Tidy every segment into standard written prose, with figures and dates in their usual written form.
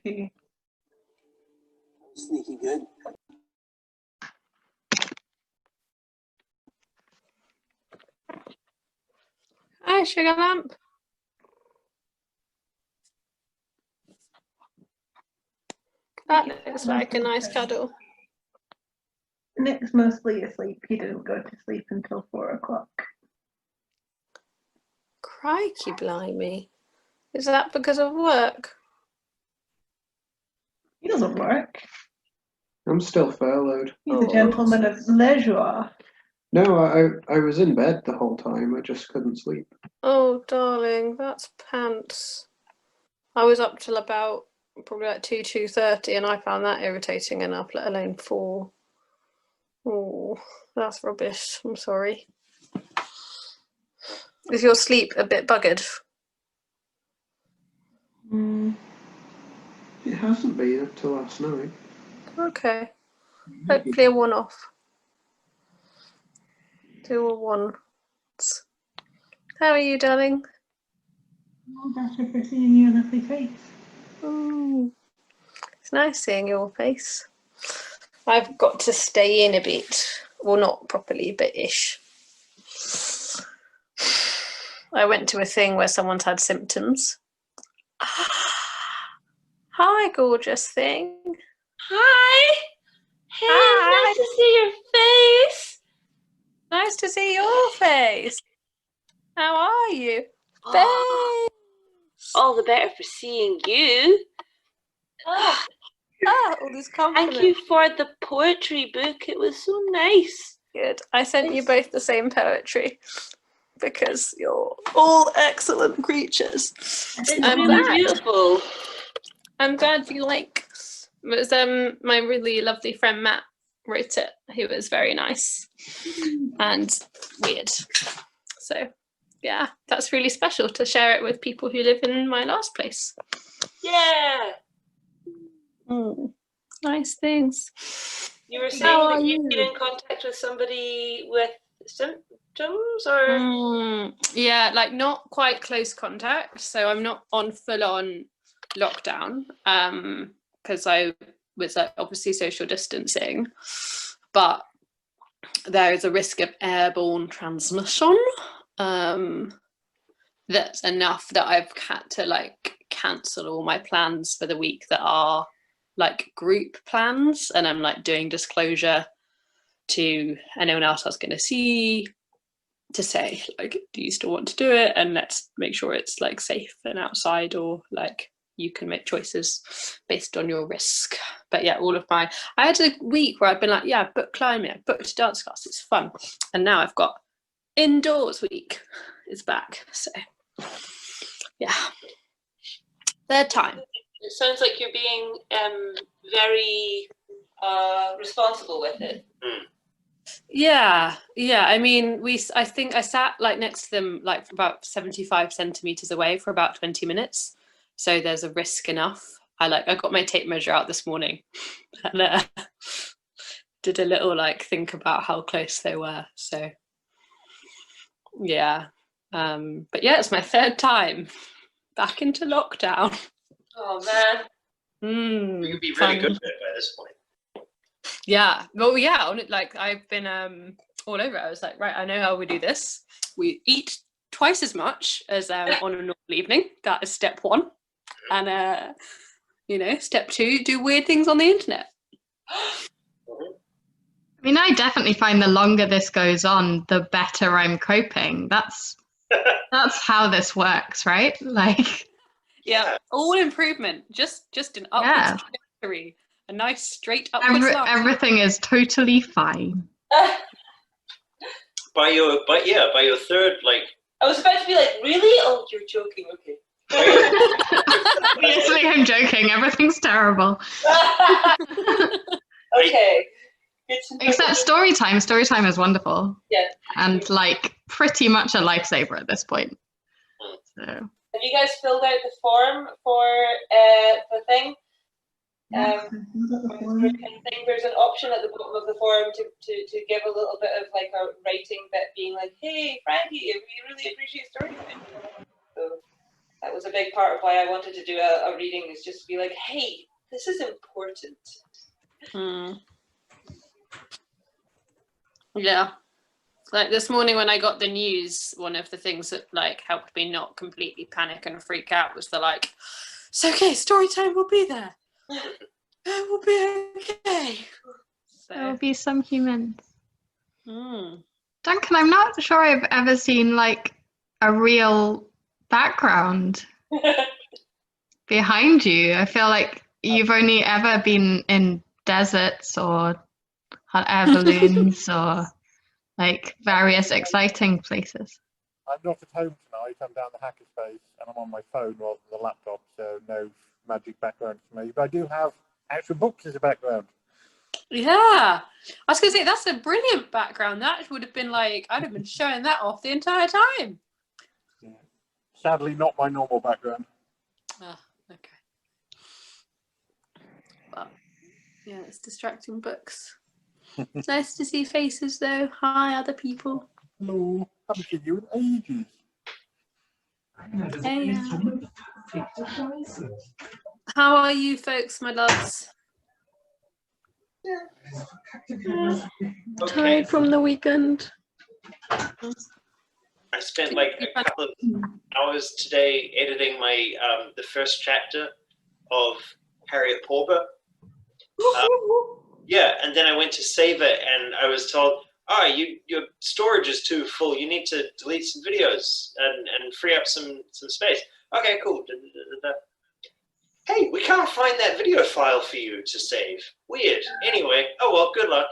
sneaky. Sneaky good. Hi, Sugar Lamp. That looks like a nice cuddle. Nick's mostly asleep. He didn't go to sleep until 4 o'clock. Crikey blimey. Is that because of work? He doesn't work. I'm still furloughed. He's a gentleman of leisure. No, I was in bed the whole time. I just couldn't sleep. Oh, darling, that's pants. I was up till about probably like 2:30 and I found that irritating enough, let alone 4. Oh, that's rubbish. I'm sorry. Is your sleep a bit buggered? It hasn't been up till last night. Okay. Hopefully a one-off. Do a one. How are you, darling? All better for seeing your lovely face. It's nice seeing your face. I've got to stay in a bit. Well, not properly, but ish. I went to a thing where someone's had symptoms. Hi, gorgeous thing. Hi. Hey, Hi. nice to see your face. Nice to see your face. How are you? Oh, all the better for seeing you. All these compliments. Thank you for the poetry book. It was so nice. Good. I sent you both the same poetry because you're all excellent creatures. It's really beautiful. I'm glad you like. It was my really lovely friend Matt wrote it. He was very nice and weird. So yeah, that's really special to share it with people who live in my last place. Yeah. Nice things. You were saying that you've been in contact with somebody with symptoms, or? Yeah, like not quite close contact. So I'm not on full-on lockdown because I was obviously social distancing, but there is a risk of airborne transmission. That's enough that I've had to like cancel all my plans for the week that are like group plans, and I'm like doing disclosure to anyone else I was going to see to say like, do you still want to do it, and let's make sure it's like safe and outside, or like you can make choices based on your risk. But yeah, I had a week where I've been like, yeah, I booked climbing, I booked a dance class, it's fun, and now I've got indoors week is back. So yeah, third time. It sounds like you're being very responsible with it. Yeah. I mean, I think I sat like next to them like about 75 centimeters away for about 20 minutes. So there's a risk enough. I got my tape measure out this morning and did a little like think about how close they were. So yeah. But yeah, it's my third time back into lockdown. Oh man. You'd be really good at it by this point. Yeah. Well, yeah. Like I've been all over it. I was like, right, I know how we do this. We eat twice as much as on a normal evening. That is step 1. And step 2, do weird things on the internet. I mean, I definitely find the longer this goes on, the better I'm coping. That's how this works, right? Like, yeah, all improvement, just an upwards trajectory, a nice straight upwards line. Everything is totally fine. By your third, like, I was about to be like, really? Oh, you're joking. Okay. Obviously, I'm joking. Everything's terrible. Okay. Except Storytime. Storytime is wonderful. Yeah. And like pretty much a lifesaver at this point. So. Have you guys filled out the form for the thing? I think there's an option at the bottom of the form to give a little bit of like a rating bit, being like, "Hey, Frankie, we really appreciate Storytime." So That was a big part of why I wanted to do a reading, is just to be like, hey, this is important. Yeah. Like this morning when I got the news, one of the things that like helped me not completely panic and freak out was the like, it's okay, Storytime will be there. It will be okay. There will So, be some humans. Duncan, I'm not sure I've ever seen like a real background behind you. I feel like you've only ever been in deserts or hot air balloons or like various exciting places. I'm not at home tonight. I'm down the hackerspace and I'm on my phone rather than the laptop, so no magic background for me. But I do have actual books as a background. yeah. I was going to say, that's a brilliant background. That would have been like, I'd have been showing that off the entire time. Yeah. Sadly, not my normal background. Oh, okay. But yeah, it's distracting books. It's nice to see faces though. Hi, other people. Hello, haven't seen you in ages. Hey, how are you folks, my loves? Okay. Tired from the weekend. I spent like a couple of hours today editing my the first chapter of Harriet Porter. Yeah, and then I went to save it, and I was told, "Oh, your storage is too full. You need to delete some videos and free up some space." Okay, cool. Hey, we can't find that video file for you to save. Weird. Anyway, oh well, good luck.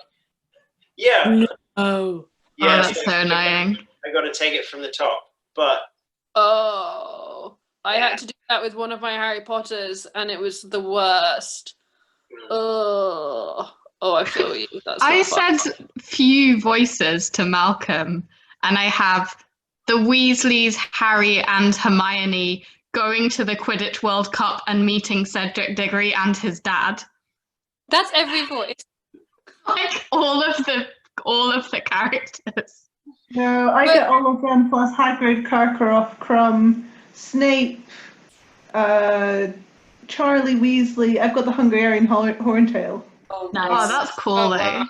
Yeah. Oh. Yeah. That's so annoying. I got to take it from the top, but Oh, I had to do that with one of my Harry Potters, and it was the worst. Oh, I feel you. That's I not fun. said few voices to Malcolm, and I have the Weasleys, Harry, and Hermione going to the Quidditch World Cup and meeting Cedric Diggory and his dad. That's every voice. Like all of the characters. No, I get all of them plus Hagrid, Karkaroff, Crumb, Snape, Charlie Weasley. I've got the Hungarian horntail. Oh, Nice. Oh, that's cool Oh, though. wow.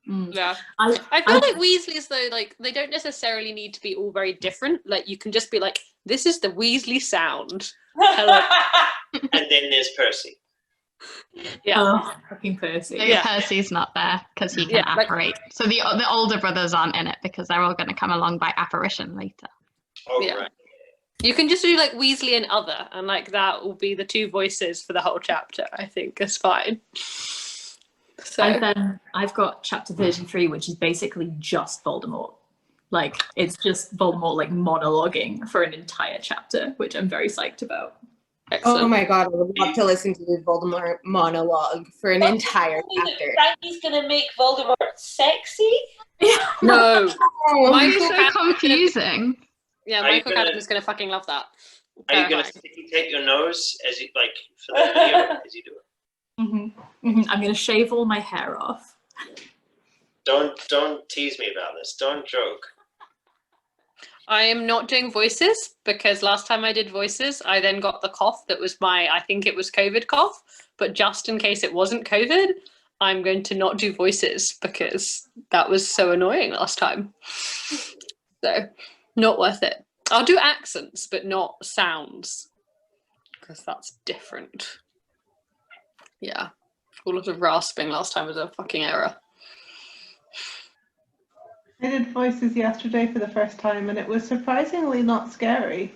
Mm. Yeah. I I feel like Weasleys though, like they don't necessarily need to be all very different. Like you can just be like, this is the Weasley sound. Hello. and then there's Percy. Yeah. Oh, fucking Percy. So Yeah. Percy's not there because he can Yeah, like- apparate. So the older brothers aren't in it because they're all going to come along by apparition later. Oh, Yeah. right. You can just do like Weasley and other, and like that will be the two voices for the whole chapter. I think is fine. So I've got chapter 33, which is basically just Voldemort. Like it's just Voldemort like monologuing for an entire chapter, which I'm very psyched about. excellent. Oh my god, I would love to listen to the Voldemort monologue for an entire chapter. Frankie's gonna make Voldemort sexy? No. Oh, Michael It's so Catt- confusing. Yeah, Are you Michael gonna- Catt is going to fucking love that. Are you gonna sticky tape your nose as you like for the video as you do it? I'm gonna shave all my hair off. Don't tease me about this. Don't joke. I am not doing voices because last time I did voices, I then got the cough that was I think it was COVID cough, but just in case it wasn't COVID, I'm going to not do voices because that was so annoying last time. So, not worth it. I'll do accents, but not sounds because that's different. Yeah, all of the rasping last time was a fucking error. I did voices yesterday for the first time, and it was surprisingly not scary.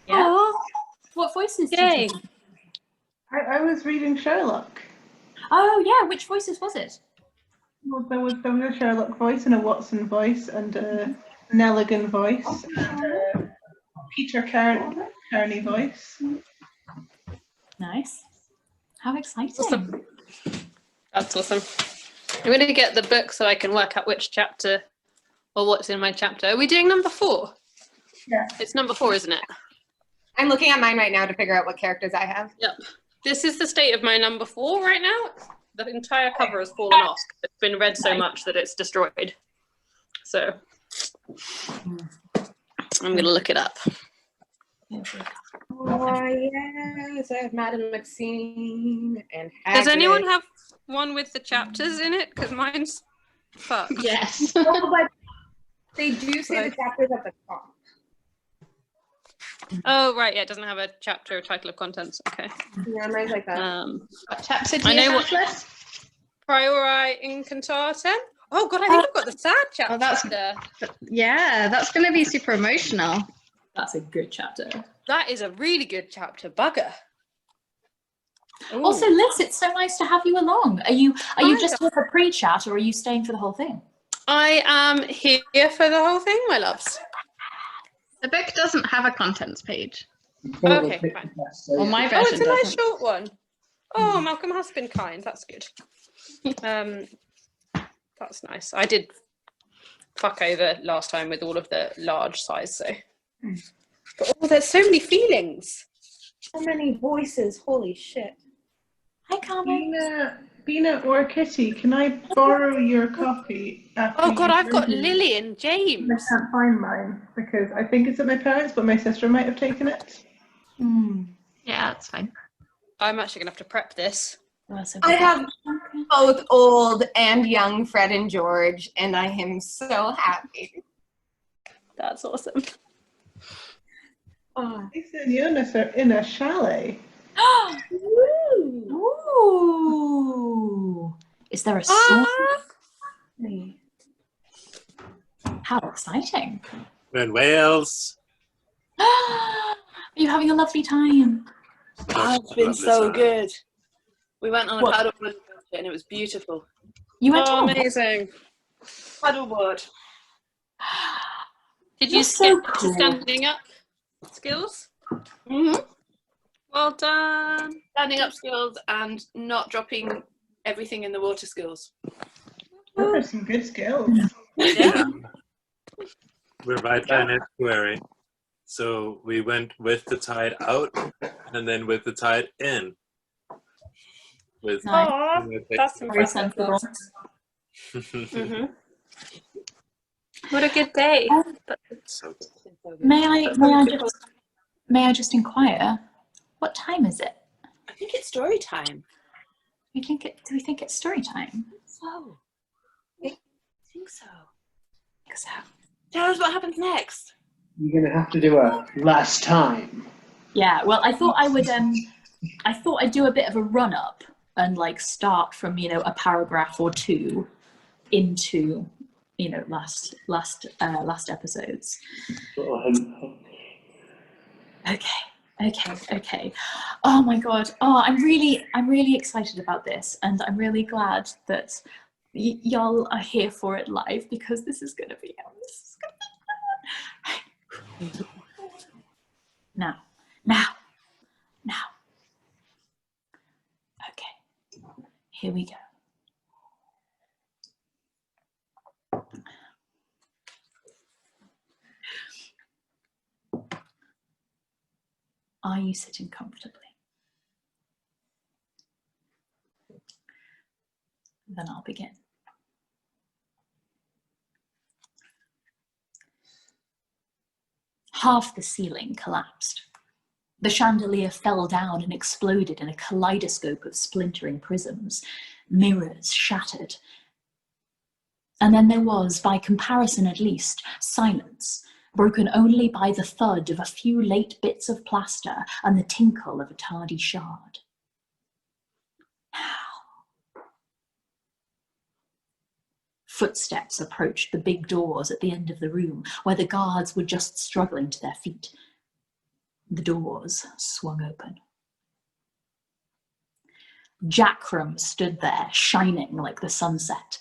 Yeah. Aw, What voices did yay. you do? I was reading Sherlock. Oh yeah, which voices was it? Well, there was a Sherlock voice and a Watson voice and a Nelligan voice and a Peter Kearney voice. Nice. How exciting. Awesome. That's awesome. I'm going to get the book so I can work out which chapter or what's in my chapter. Are we doing number 4? Yeah. It's number 4, isn't it? I'm looking at mine right now to figure out what characters I have. Yep. This is the state of my number 4 right now. The entire cover has fallen off. It's been read so much that it's destroyed. So I'm going to look it up. Oh, yes, I have Madam Maxine and Does anyone Hagrid. have one with the chapters in it? Because mine's fucked. Yes. Oh, but they do say Right. the chapters at the top. Oh, right. Yeah, it doesn't have a chapter or title of contents. Okay. Yeah, mine's like that. What chapter do I you know have, what- Liz? Priori Incantatem. Oh, God, I think I've got the sad chapter. Oh, that's yeah. That's going to be super emotional. That's a good chapter. That is a really good chapter. Bugger. Ooh. Also, Liz, it's so nice to have you along. Are you Hi, just here for pre-chat, or are you staying for the whole thing? I am here for the whole thing, my loves. The book doesn't have a contents page. Okay, fine. Well, my Oh, version it's a nice doesn't. short one. Oh, Malcolm has been kind. That's good. That's nice. I did fuck over last time with all of the large size, so. But oh, there's so many feelings. So many voices, holy shit. Hi, Carmen. Bina or Kitty, can I borrow your copy? Oh God, I've got Lily. Lily and James. I can't find mine because I think it's at my parents', but my sister might have taken it. Yeah, that's fine. I'm actually gonna have to prep this. I have both old and young Fred and George, and I am so happy. That's awesome. Oh. Lisa and Jonas are in a chalet. Ooh. Is there a song? How exciting. We're in Wales. Are you having a lovely time? Oh, it's been so good. We went on a What? paddleboard adventure and it was beautiful. You went on? Amazing. Paddleboard. Did you You're so skip cool. to standing up skills? Mm-hmm. Well done. Standing up skills and not dropping everything in the water skills. Those are some good skills. Yeah. We're right by an estuary. So we went with the tide out and then with the tide in. With Aw, that's Very impressive. sensible. Mm-hmm. What a good day. So May I just inquire? What time is it? I think it's story time. Do we think it's story time? So, I think so. So, Tell us what happens next. You're gonna have to do a last time. yeah. Well, I thought I would. I thought I'd do a bit of a run up and like start from a paragraph or two into last episodes. Okay. Oh my god. Oh, I'm really excited about this, and I'm really glad that y'all are here for it live, because this is gonna be fun. Now. Okay. Here we go. Are you sitting comfortably? Then I'll begin. Half the ceiling collapsed. The chandelier fell down and exploded in a kaleidoscope of splintering prisms. Mirrors shattered. And then there was, by comparison at least, silence, broken only by the thud of a few late bits of plaster and the tinkle of a tardy shard. Now. Footsteps approached the big doors at the end of the room, where the guards were just struggling to their feet. The doors swung open. Jackram stood there, shining like the sunset.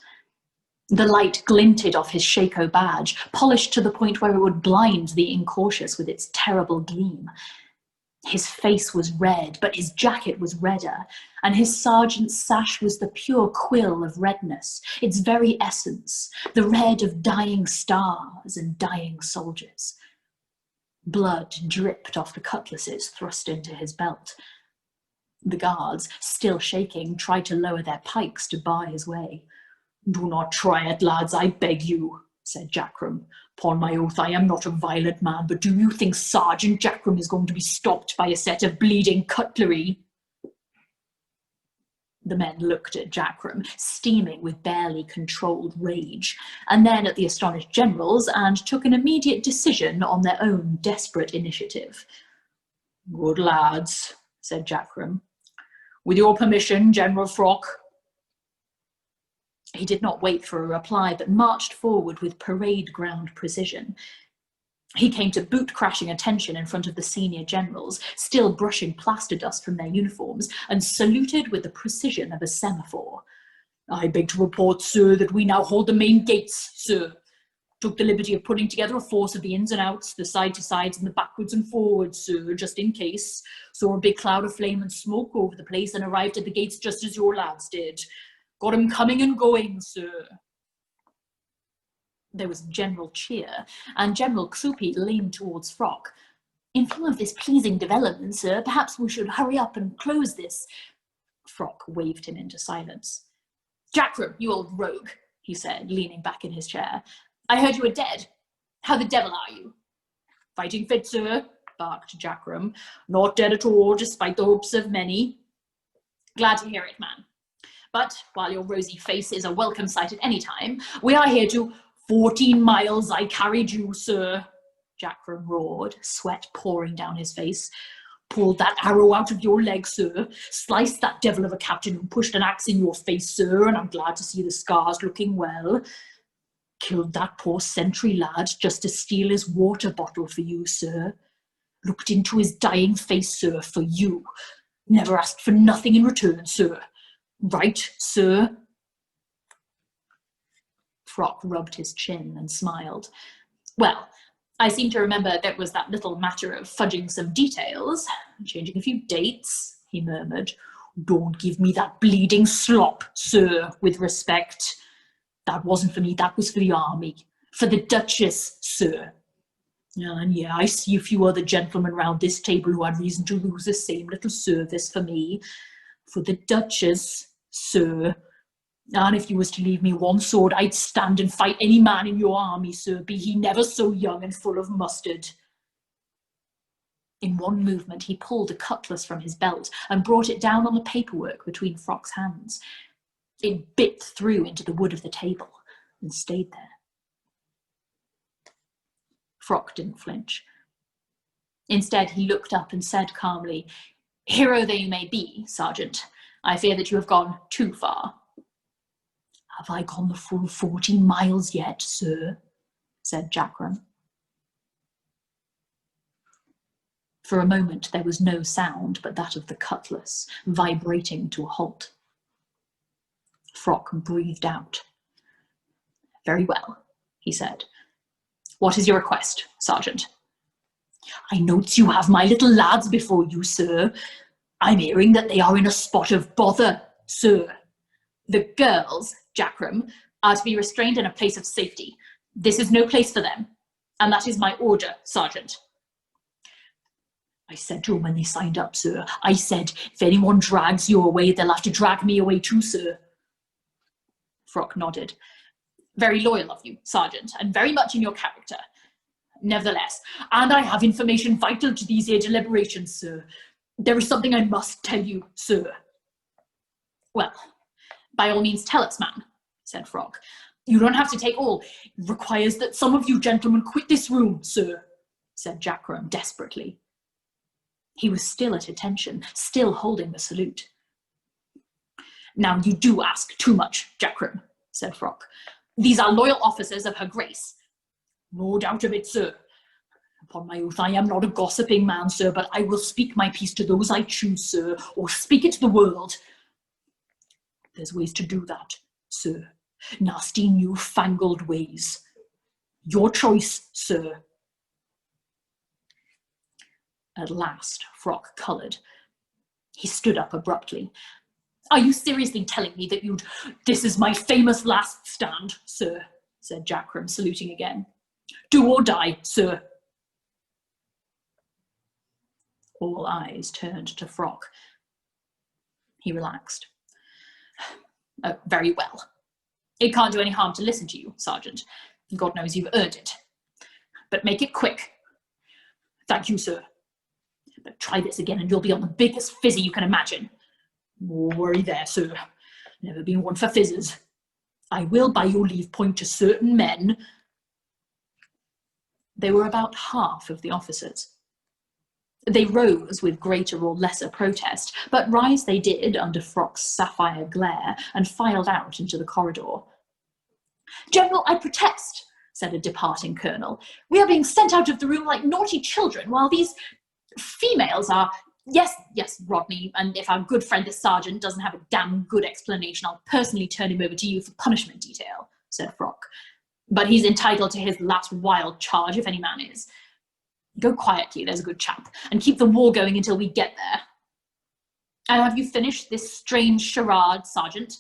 The light glinted off his Shako badge, polished to the point where it would blind the incautious with its terrible gleam. His face was red, but his jacket was redder, and his sergeant's sash was the pure quill of redness, its very essence, the red of dying stars and dying soldiers. Blood dripped off the cutlasses thrust into his belt. The guards, still shaking, tried to lower their pikes to bar his way. "Do not try it, lads, I beg you," said Jackram. Upon my oath, I am not a violent man, but do you think Sergeant Jackram is going to be stopped by a set of bleeding cutlery? The men looked at Jackram, steaming with barely controlled rage, and then at the astonished generals, and took an immediate decision on their own desperate initiative. Good lads, said Jackram. With your permission, General Frock. He did not wait for a reply, but marched forward with parade ground precision. He came to boot-crashing attention in front of the senior generals, still brushing plaster dust from their uniforms, and saluted with the precision of a semaphore. I beg to report, sir, that we now hold the main gates, sir. Took the liberty of putting together a force of the ins and outs, the side-to-sides and the backwards and forwards, sir, just in case. Saw a big cloud of flame and smoke over the place and arrived at the gates just as your lads did. Got 'em coming and going, sir. There was general cheer, and General Krupi leaned towards Frock. In view of this pleasing development, sir, perhaps we should hurry up and close this. Frock waved him into silence. Jackram, you old rogue, he said, leaning back in his chair. I heard you were dead. How the devil are you? Fighting fit, sir, barked Jackram. Not dead at all, despite the hopes of many. Glad to hear it, man. But while your rosy face is a welcome sight at any time, we are here to 14 miles I carried you, sir, Jackram roared, sweat pouring down his face. Pulled that arrow out of your leg, sir. Sliced that devil of a captain who pushed an axe in your face, sir, and I'm glad to see the scars looking well. Killed that poor sentry lad just to steal his water bottle for you, sir. Looked into his dying face, sir, for you. Never asked for nothing in return, sir. Right, sir? Frock rubbed his chin and smiled. Well, I seem to remember there was that little matter of fudging some details, changing a few dates, he murmured. Don't give me that bleeding slop, sir, with respect. That wasn't for me, that was for the army. For the Duchess, sir. And yeah, I see a few other gentlemen round this table who had reason to lose the same little service for me. For the Duchess, sir. And if you was to leave me one sword, I'd stand and fight any man in your army, sir, be he never so young and full of mustard. In one movement, he pulled a cutlass from his belt and brought it down on the paperwork between Frock's hands. It bit through into the wood of the table and stayed there. Frock didn't flinch. Instead, he looked up and said calmly, Hero though you may be, Sergeant, I fear that you have gone too far. Have I gone the full 14 miles yet, sir? Said Jackram. For a moment there was no sound but that of the cutlass vibrating to a halt. Frock breathed out. Very well, he said. What is your request, Sergeant? I note you have my little lads before you, sir. I'm hearing that they are in a spot of bother, sir. The girls, Jackram, are to be restrained in a place of safety. This is no place for them, and that is my order, Sergeant. I said to them when they signed up, sir. I said, if anyone drags you away, they'll have to drag me away too, sir. Frock nodded. Very loyal of you, Sergeant, and very much in your character. Nevertheless, and I have information vital to these here deliberations, sir. There is something I must tell you, sir. Well, by all means tell us, man, said Frock. You don't have to take all. It requires that some of you gentlemen quit this room, sir, said Jackram desperately. He was still at attention, still holding the salute. Now you do ask too much, Jackram, said Frock. These are loyal officers of Her Grace. No doubt of it, sir. Upon my oath, I am not a gossiping man, sir, but I will speak my piece to those I choose, sir, or speak it to the world. There's ways to do that, sir. Nasty, new-fangled ways. Your choice, sir. At last, Frock coloured. He stood up abruptly. Are you seriously telling me that you'd... This is my famous last stand, sir, said Jackram, saluting again. Do or die, sir. All eyes turned to Frock. He relaxed. Very well. It can't do any harm to listen to you, Sergeant. God knows you've earned it. but make it quick. Thank you, sir. But try this again and you'll be on the biggest fizzy you can imagine. No worry there, sir. Never been one for fizzes. I will, by your leave, point to certain men. They were about half of the officers. They rose with greater or lesser protest, but rise they did under Frock's sapphire glare and filed out into the corridor. General, I protest, said a departing colonel. We are being sent out of the room like naughty children, while these females are... Yes, Rodney, and if our good friend the sergeant doesn't have a damn good explanation, I'll personally turn him over to you for punishment detail, said Frock. But he's entitled to his last wild charge, if any man is. Go quietly, there's a good chap, and keep the war going until we get there. And have you finished this strange charade, Sergeant?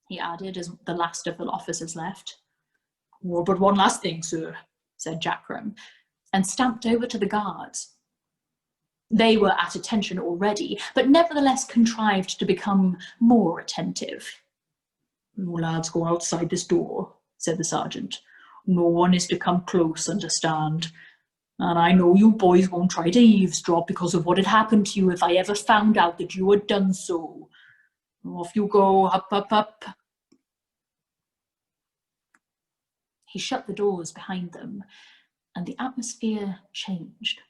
He added as the last of the officers left. Oh, but one last thing, sir, said Jackram, and stamped over to the guards. They were at attention already, but nevertheless contrived to become more attentive. You lads go outside this door, said the sergeant. No one is to come close, understand? And I know you boys won't try to eavesdrop because of what had happened to you if I ever found out that you had done so. Off you go, up, up, up. He shut the doors behind them, and the atmosphere changed.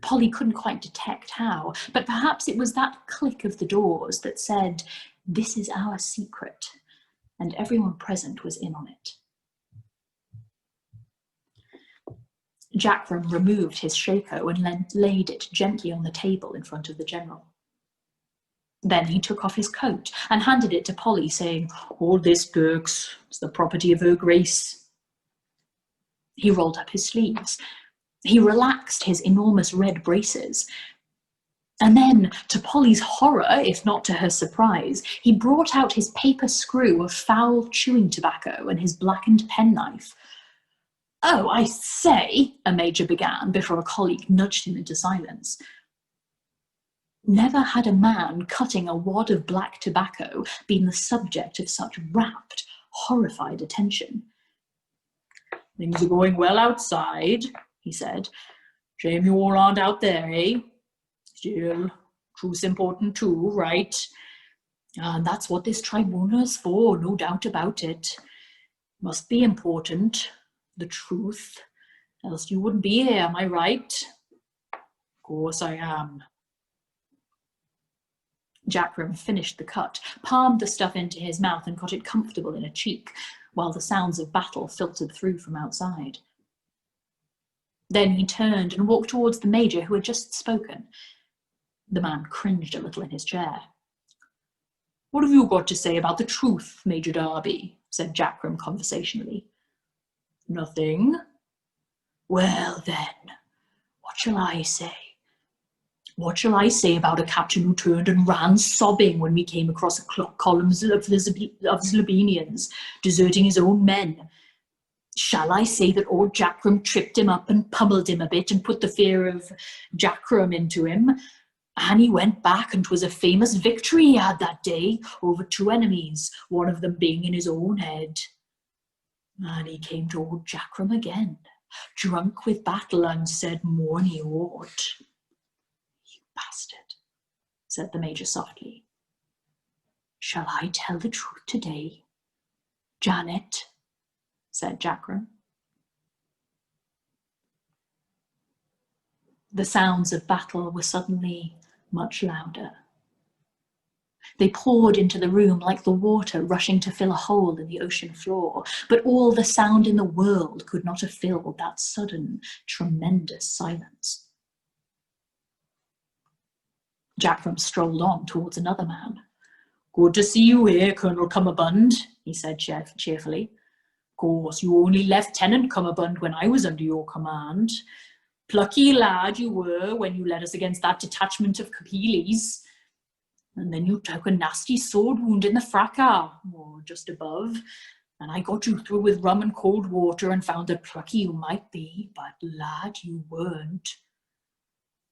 Polly couldn't quite detect how, but perhaps it was that click of the doors that said, "This is our secret," and everyone present was in on it. Jackram removed his shako and laid it gently on the table in front of the general. Then he took off his coat and handed it to Polly, saying, "All this, Dirks, is the property of Her Grace." He rolled up his sleeves. He relaxed his enormous red braces. And then, to Polly's horror, if not to her surprise, he brought out his paper screw of foul chewing tobacco and his blackened penknife. "Oh, I say," a major began before a colleague nudged him into silence. Never had a man cutting a wad of black tobacco been the subject of such rapt, horrified attention. "Things are going well outside," he said. "Shame you all aren't out there, eh? Still, truth's important too, right? And that's what this tribunal's for, no doubt about it. Must be important, the truth, else you wouldn't be here, am I right?" "Of course I am." Jackram finished the cut, palmed the stuff into his mouth and got it comfortable in a cheek, while the sounds of battle filtered through from outside. Then he turned and walked towards the major who had just spoken. The man cringed a little in his chair. "What have you got to say about the truth, Major Darby?" said Jackram conversationally. "Nothing." "Well then, what shall I say? What shall I say about a captain who turned and ran sobbing when we came across a column of Slovenians deserting his own men? Shall I say that old Jackram tripped him up and pummeled him a bit and put the fear of Jackram into him? And he went back, and 'twas a famous victory he had that day over two enemies, one of them being in his own head. And he came to old Jackram again, drunk with battle, and said more than he ought." "You bastard," said the major softly. "Shall I tell the truth today, Janet?" said Jackram. The sounds of battle were suddenly much louder. They poured into the room like the water rushing to fill a hole in the ocean floor, but all the sound in the world could not have filled that sudden, tremendous silence. Jackram strolled on towards another man. "Good to see you here, Colonel Cummerbund," he said cheerfully. "Of course, you only Lieutenant Cummerbund when I was under your command. Plucky lad you were when you led us against that detachment of Capiles. And then you took a nasty sword wound in the fracas, or just above, and I got you through with rum and cold water and found that plucky you might be, but lad, you weren't.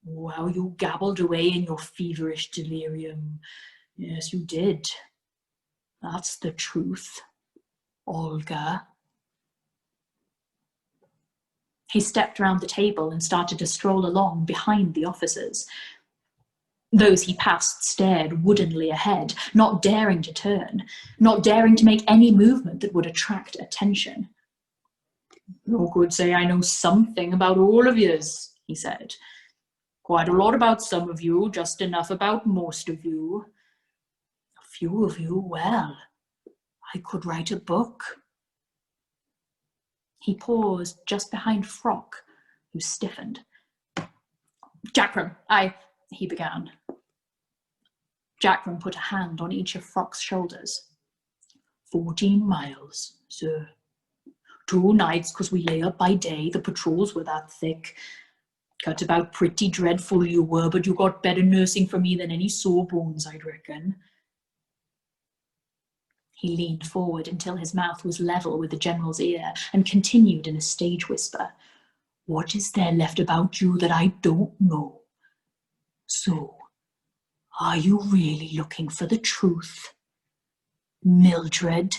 Oh, how you gabbled away in your feverish delirium. Yes, you did. That's the truth, Olga." He stepped round the table and started to stroll along behind the officers. Those he passed stared woodenly ahead, not daring to turn, not daring to make any movement that would attract attention. "You could say I know something about all of yous," he said. "Quite a lot about some of you, just enough about most of you. A few of you, well, I could write a book." He paused just behind Frock, who stiffened. "Jackram, he began. Jackram put a hand on each of Frock's shoulders. 14 miles, sir. 2 nights, 'cause we lay up by day, the patrols were that thick. Cut about pretty dreadful you were, but you got better nursing from me than any sore bones, I'd reckon." He leaned forward until his mouth was level with the general's ear and continued in a stage whisper. "What is there left about you that I don't know? So, are you really looking for the truth, Mildred?"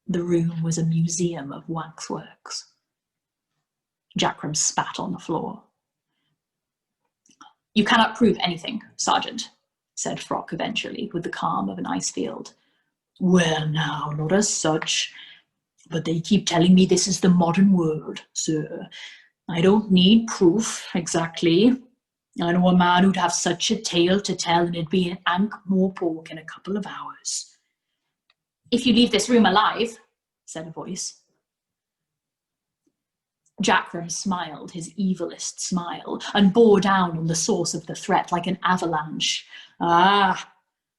The room was a museum of waxworks. Jackram spat on the floor. "You cannot prove anything, Sergeant," said Frock eventually, with the calm of an ice field. "Well now, not as such, but they keep telling me this is the modern world, sir. I don't need proof, exactly. I know a man who'd have such a tale to tell and it'd be an Ankh-Morpork in a couple of hours." "If you leave this room alive," said a voice. Jackram smiled his evilest smile and bore down on the source of the threat like an avalanche. "Ah,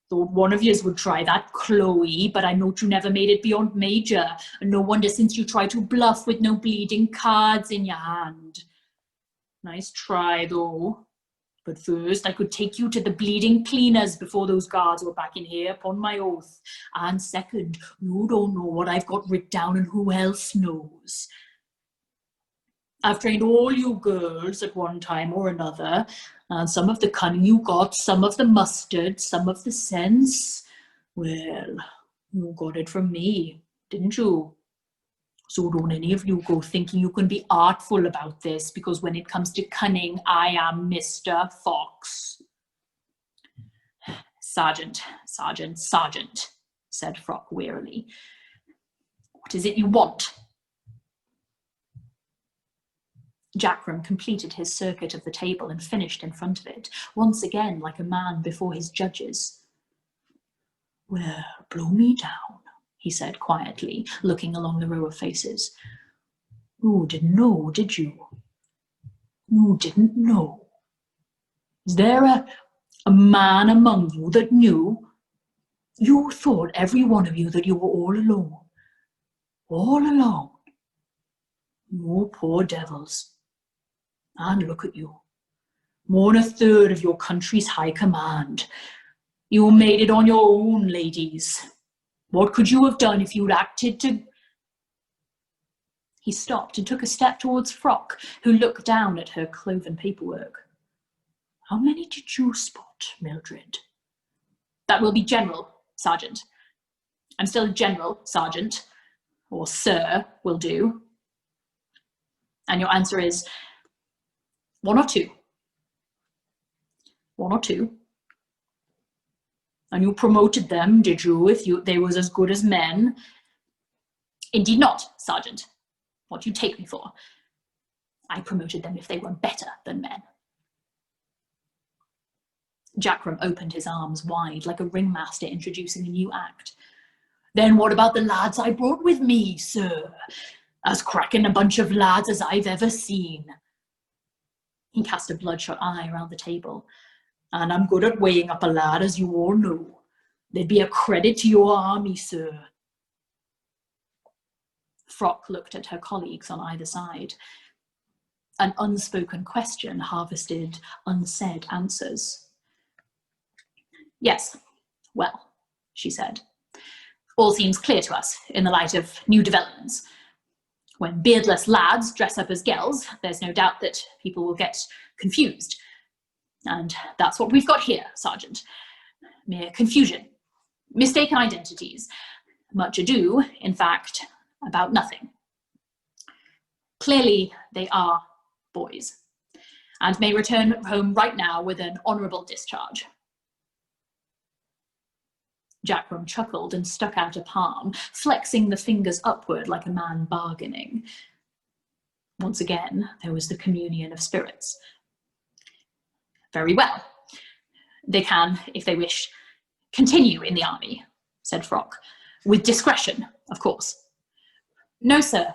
thought one of yous would try that, Chloe, but I note you never made it beyond Major, and no wonder since you tried to bluff with no bleeding cards in your hand. Nice try, though. But first, I could take you to the bleeding cleaners before those guards were back in here, upon my oath. And second, you don't know what I've got writ down and who else knows. I've trained all you girls at one time or another, and some of the cunning you got, some of the mustard, some of the sense. Well, you got it from me, didn't you? So don't any of you go thinking you can be artful about this, because when it comes to cunning, I am Mr. Fox." Sergeant, said Frock wearily. "What is it you want?" Jackram completed his circuit of the table and finished in front of it, once again like a man before his judges. "Well, blow me down," he said quietly, looking along the row of faces. "You didn't know, did you? You didn't know. Is there a man among you that knew? You thought, every one of you, that you were all alone. All alone. You poor devils. And look at you. More than a third of your country's high command. You made it on your own, ladies. What could you have done if you'd acted to..." He stopped and took a step towards Frock, who looked down at her cloven paperwork. "How many did you spot, Mildred?" "That will be General, Sergeant. I'm still a General, Sergeant. Or Sir will do." "And your answer is..." "1 or 2. 1 or 2. "And you promoted them, did you, if they was as good as men?" "Indeed not, Sergeant. What do you take me for? I promoted them if they were better than men." Jackram opened his arms wide, like a ringmaster introducing a new act. "Then what about the lads I brought with me, sir? As cracking a bunch of lads as I've ever seen." He cast a bloodshot eye around the table. "And I'm good at weighing up a lad, as you all know. They'd be a credit to your army, sir." Frock looked at her colleagues on either side. An unspoken question harvested unsaid answers. "Yes, well," she said. "All seems clear to us in the light of new developments. When beardless lads dress up as girls, there's no doubt that people will get confused. And that's what we've got here, Sergeant. Mere confusion. Mistaken identities. Much ado, in fact, about nothing. Clearly, they are boys, and may return home right now with an honourable discharge. Jackram chuckled and stuck out a palm, flexing the fingers upward like a man bargaining. Once again, there was the communion of spirits. Very well. They can, if they wish, continue in the army, said Frock. With discretion, of course. No, sir.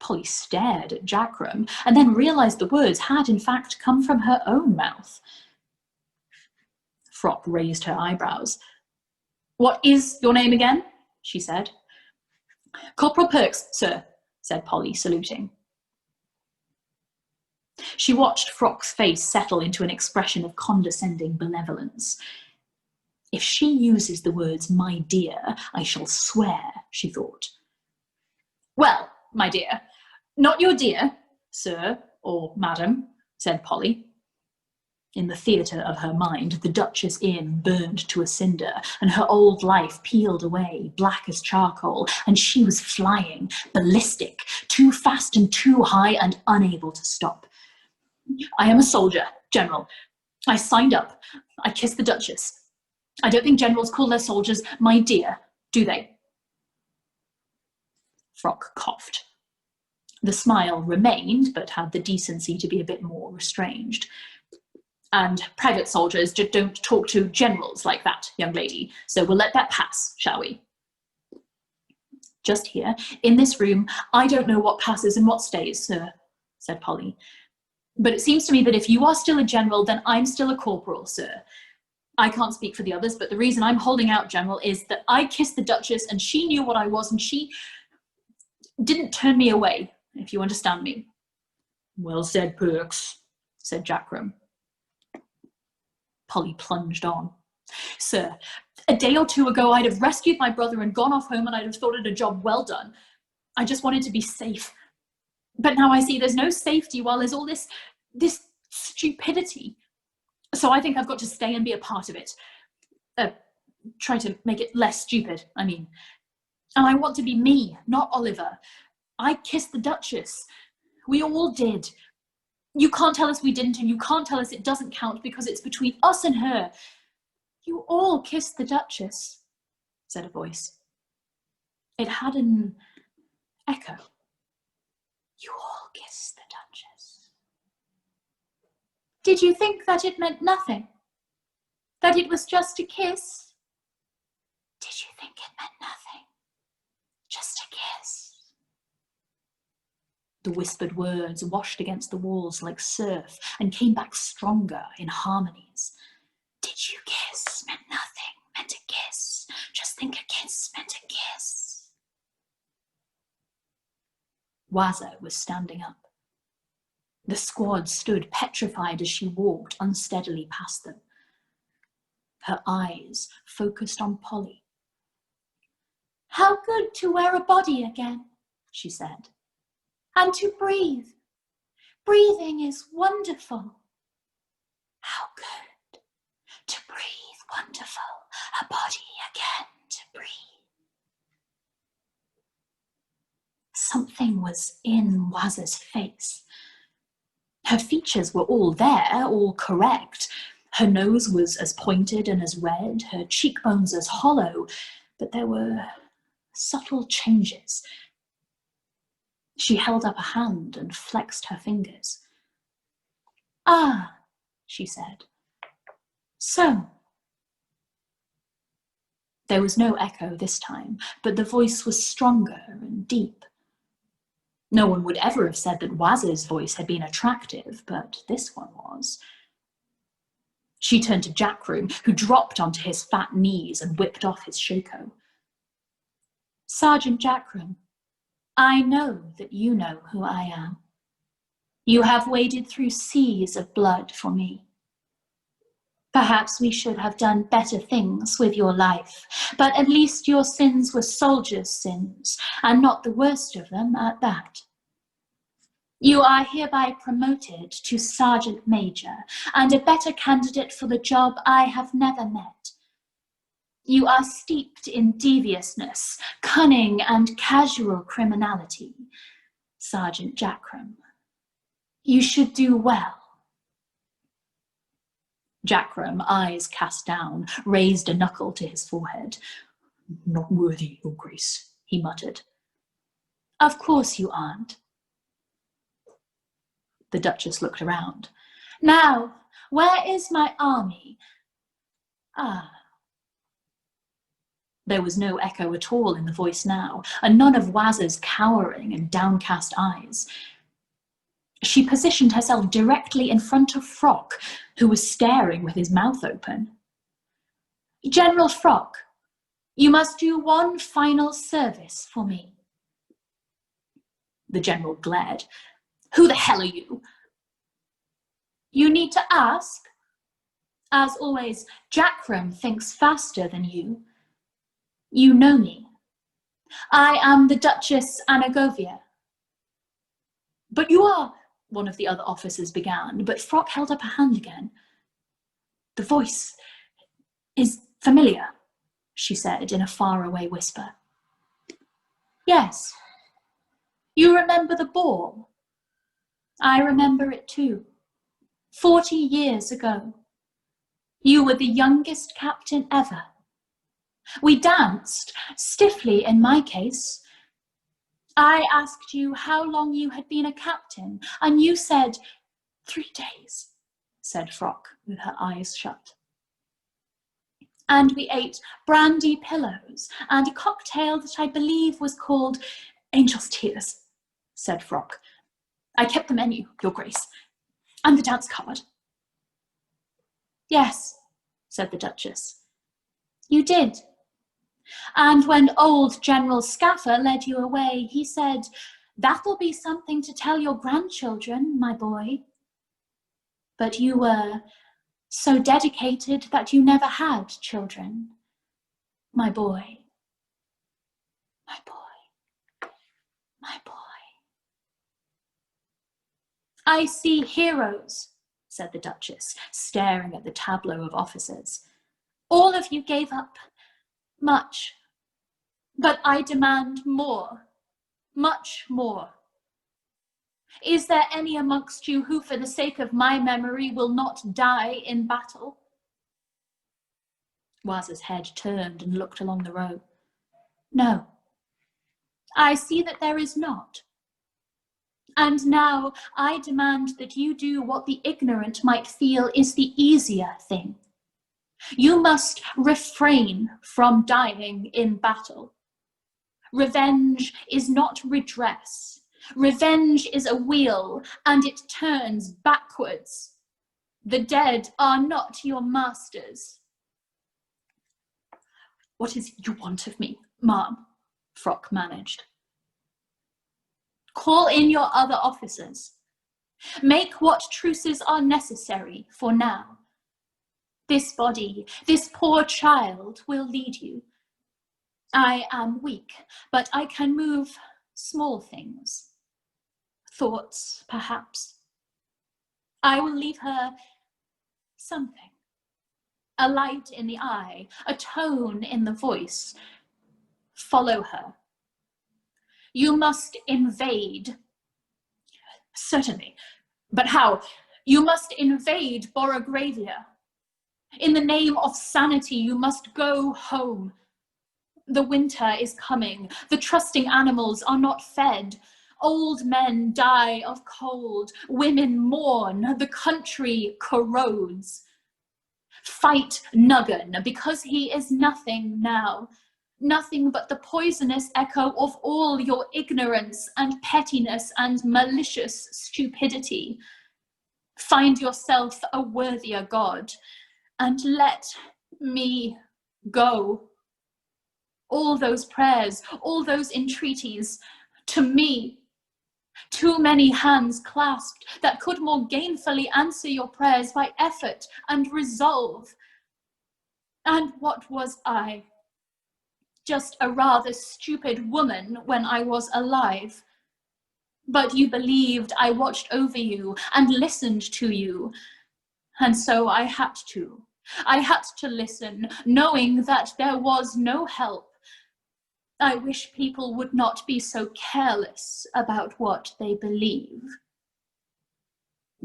Polly stared at Jackram and then realised the words had in fact come from her own mouth. Frock raised her eyebrows. What is your name again? She said. Corporal Perks, sir, said Polly, saluting. She watched Frock's face settle into an expression of condescending benevolence. If she uses the words my dear, I shall swear, she thought. Well, my dear, not your dear, sir or madam, said Polly. In the theatre of her mind, the Duchess Inn burned to a cinder, and her old life peeled away, black as charcoal, and she was flying, ballistic, too fast and too high and unable to stop. I am a soldier, General. I signed up. I kissed the Duchess. I don't think generals call their soldiers my dear, do they? Frock coughed. The smile remained, but had the decency to be a bit more restrained. And private soldiers just don't talk to generals like that, young lady, so we'll let that pass, shall we? Just here, in this room, I don't know what passes and what stays, sir, said Polly. But it seems to me that if you are still a general, then I'm still a corporal, sir. I can't speak for the others, but the reason I'm holding out, General, is that I kissed the Duchess and she knew what I was and she didn't turn me away, if you understand me. Well said, Perks, said Jackram. Polly plunged on. Sir, a day or two ago I'd have rescued my brother and gone off home and I'd have thought it a job well done. I just wanted to be safe. But now I see there's no safety while there's all this stupidity. So I think I've got to stay and be a part of it. Try to make it less stupid, I mean. And I want to be me, not Oliver. I kissed the Duchess. We all did. You can't tell us we didn't, and you can't tell us it doesn't count because it's between us and her. You all kissed the Duchess, said a voice. It had an echo. You all kissed the Duchess. Did you think that it meant nothing? That it was just a kiss? Did you think it meant nothing? Just a kiss? The whispered words washed against the walls like surf and came back stronger in harmonies. Did you kiss? Meant nothing. Meant a kiss. Just think a kiss meant a kiss. Wazza was standing up. The squad stood petrified as she walked unsteadily past them. Her eyes focused on Polly. How good to wear a body again, she said. And to breathe. Breathing is wonderful. How good to breathe, wonderful. A body again to breathe. Something was in Wazza's face. Her features were all there, all correct. Her nose was as pointed and as red, her cheekbones as hollow, but there were subtle changes. She held up a hand and flexed her fingers. Ah, she said. So. There was no echo this time, but the voice was stronger and deep. No one would ever have said that Wazza's voice had been attractive, but this one was. She turned to Jackram, who dropped onto his fat knees and whipped off his shako. Sergeant Jackram, I know that you know who I am. You have waded through seas of blood for me. Perhaps we should have done better things with your life, but at least your sins were soldiers' sins, and not the worst of them at that. You are hereby promoted to Sergeant Major, and a better candidate for the job I have never met. You are steeped in deviousness, cunning and casual criminality, Sergeant Jackram. You should do well. Jackram, eyes cast down, raised a knuckle to his forehead. Not worthy, Your Grace, he muttered. Of course you aren't. The Duchess looked around. Now, where is my army? Ah. There was no echo at all in the voice now, and none of Waz's cowering and downcast eyes. She positioned herself directly in front of Frock, who was staring with his mouth open. General Frock, you must do one final service for me. The general glared. Who the hell are you? You need to ask. As always, Jackram thinks faster than you. You know me. I am the Duchess Anagovia. But you are, one of the other officers began, but Frock held up a hand again. The voice is familiar, she said in a faraway whisper. Yes. You remember the ball? I remember it too. 40 years ago. You were the youngest captain ever. We danced, stiffly in my case. I asked you how long you had been a captain, and you said, 3 days, said Frock with her eyes shut. And we ate brandy pillows and a cocktail that I believe was called Angel's Tears, said Frock. I kept the menu, Your Grace, and the dance card. Yes, said the Duchess. You did. And when old General Scaffer led you away, he said, that'll be something to tell your grandchildren, my boy. But you were so dedicated that you never had children, my boy. My boy. My boy. I see heroes, said the Duchess, staring at the tableau of officers. All of you gave up much, but I demand more, much more. Is there any amongst you who, for the sake of my memory, will not die in battle? Waz's head turned and looked along the row. No, I see that there is not. And now I demand that you do what the ignorant might feel is the easier thing. You must refrain from dying in battle. Revenge is not redress. Revenge is a wheel, and it turns backwards. The dead are not your masters. What is it you want of me, ma'am? Frock managed. Call in your other officers. Make what truces are necessary for now. This body, this poor child will lead you. I am weak, but I can move small things. Thoughts, perhaps. I will leave her something. A light in the eye, a tone in the voice. Follow her. You must invade. Certainly. But how? You must invade Borogravia. In the name of sanity, you must go home. The winter is coming. The trusting animals are not fed. Old men die of cold. Women mourn. The country corrodes. Fight Nuggan, because he is nothing now. Nothing but the poisonous echo of all your ignorance and pettiness and malicious stupidity. Find yourself a worthier God, and let me go. All those prayers, all those entreaties, to me, too many hands clasped that could more gainfully answer your prayers by effort and resolve. And what was I? Just a rather stupid woman when I was alive. But you believed I watched over you and listened to you, and so I had to. I had to listen, knowing that there was no help. I wish people would not be so careless about what they believe.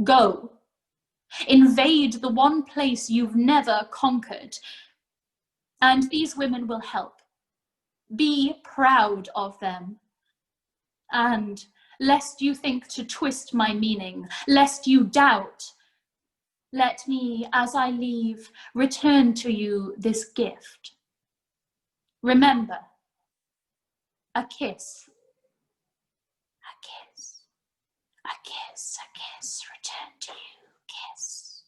Go. Invade the one place you've never conquered. And these women will help. Be proud of them. And lest you think to twist my meaning, lest you doubt, let me, as I leave, return to you this gift. Remember, a kiss. A kiss. A kiss, a kiss, return to you, kiss.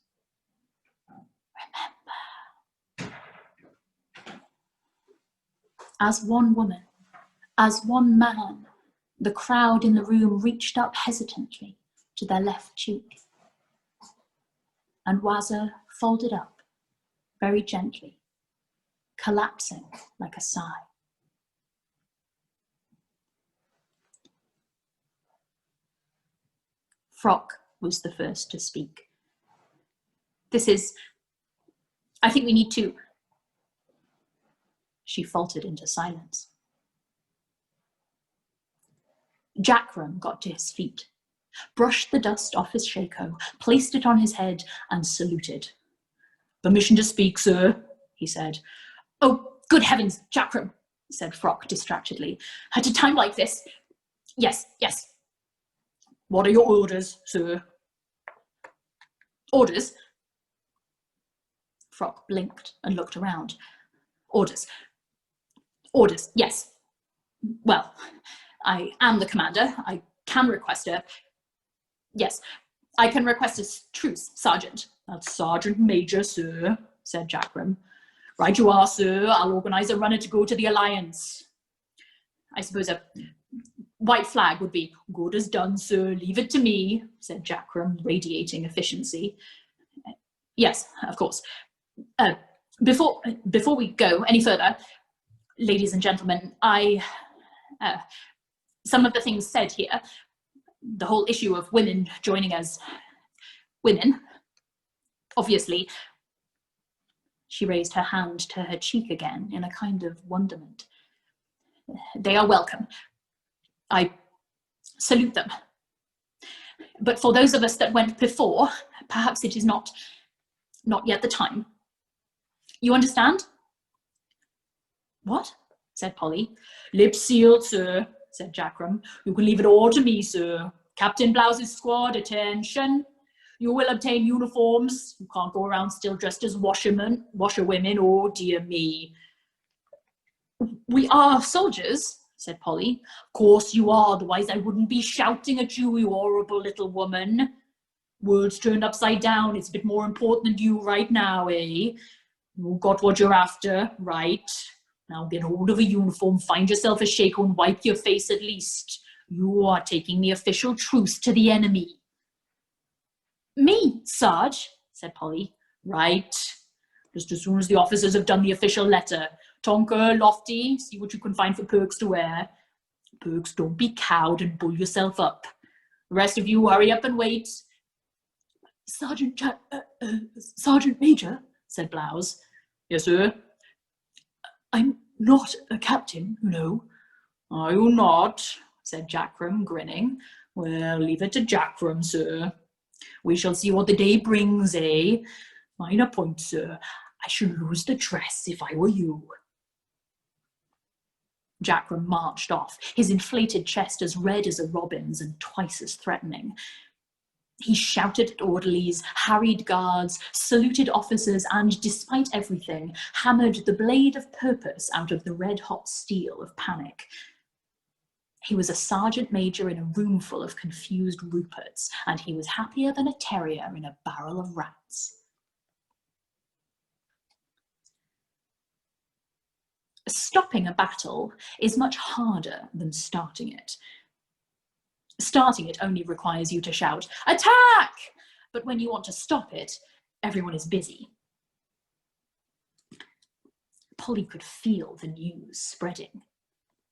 Remember. As one woman, as one man, the crowd in the room reached up hesitantly to their left cheek. And Waza folded up, very gently, collapsing like a sigh. Frock was the first to speak. I think we need to. She faltered into silence. Jackram got to his feet, brushed the dust off his shako, placed it on his head, and saluted. "Permission to speak, sir," he said. "Oh, good heavens, Jackram," said Frock distractedly. "At a time like this, yes, yes." "What are your orders, sir?" "Orders?" Frock blinked and looked around. "Orders. Orders, yes. Well, I am the commander. I can request a... Yes, I can request a truce, Sergeant." "That's Sergeant Major, sir," said Jackram. "Right you are, sir. I'll organise a runner to go to the Alliance." "I suppose a white flag would be..." "Good as done, sir. Leave it to me," said Jackram, radiating efficiency. "Yes, of course. Before we go any further, ladies and gentlemen, some of the things said here, the whole issue of women joining as women, obviously..." She raised her hand to her cheek again in a kind of wonderment. "They are welcome. I salute them. But for those of us that went before, perhaps it is not yet the time. You understand?" "What?" said Polly. "Lips sealed, sir," said Jackram. "You can leave it all to me, sir. Captain Blouse's squad, attention. You will obtain uniforms. You can't go around still dressed as washerwomen. Oh, dear me." "We are soldiers," said Polly. "Of course you are, otherwise I wouldn't be shouting at you, you horrible little woman. World's turned upside down. It's a bit more important than you right now, eh? You got what you're after, right? Now get hold of a uniform, find yourself a shako and wipe your face at least. You are taking the official truce to the enemy." "Me, Sarge?" said Polly. "Right. Just as soon as the officers have done the official letter. Tonker, Lofty, see what you can find for Perks to wear. Perks, don't be cowed and bull yourself up. The rest of you, hurry up and wait." Sergeant Major," said Blouse. "Yes, sir." "I'm not a captain, you know." "Are you not?" said Jackram, grinning. "Well, leave it to Jackram, sir. We shall see what the day brings, eh? Minor point, sir. I should lose the dress if I were you." Jackram marched off, his inflated chest as red as a robin's and twice as threatening. He shouted at orderlies, harried guards, saluted officers, and, despite everything, hammered the blade of purpose out of the red-hot steel of panic. He was a sergeant major in a room full of confused Ruperts, and he was happier than a terrier in a barrel of rats. Stopping a battle is much harder than starting it. Starting it only requires you to shout, "Attack!" But when you want to stop it, everyone is busy. Polly could feel the news spreading.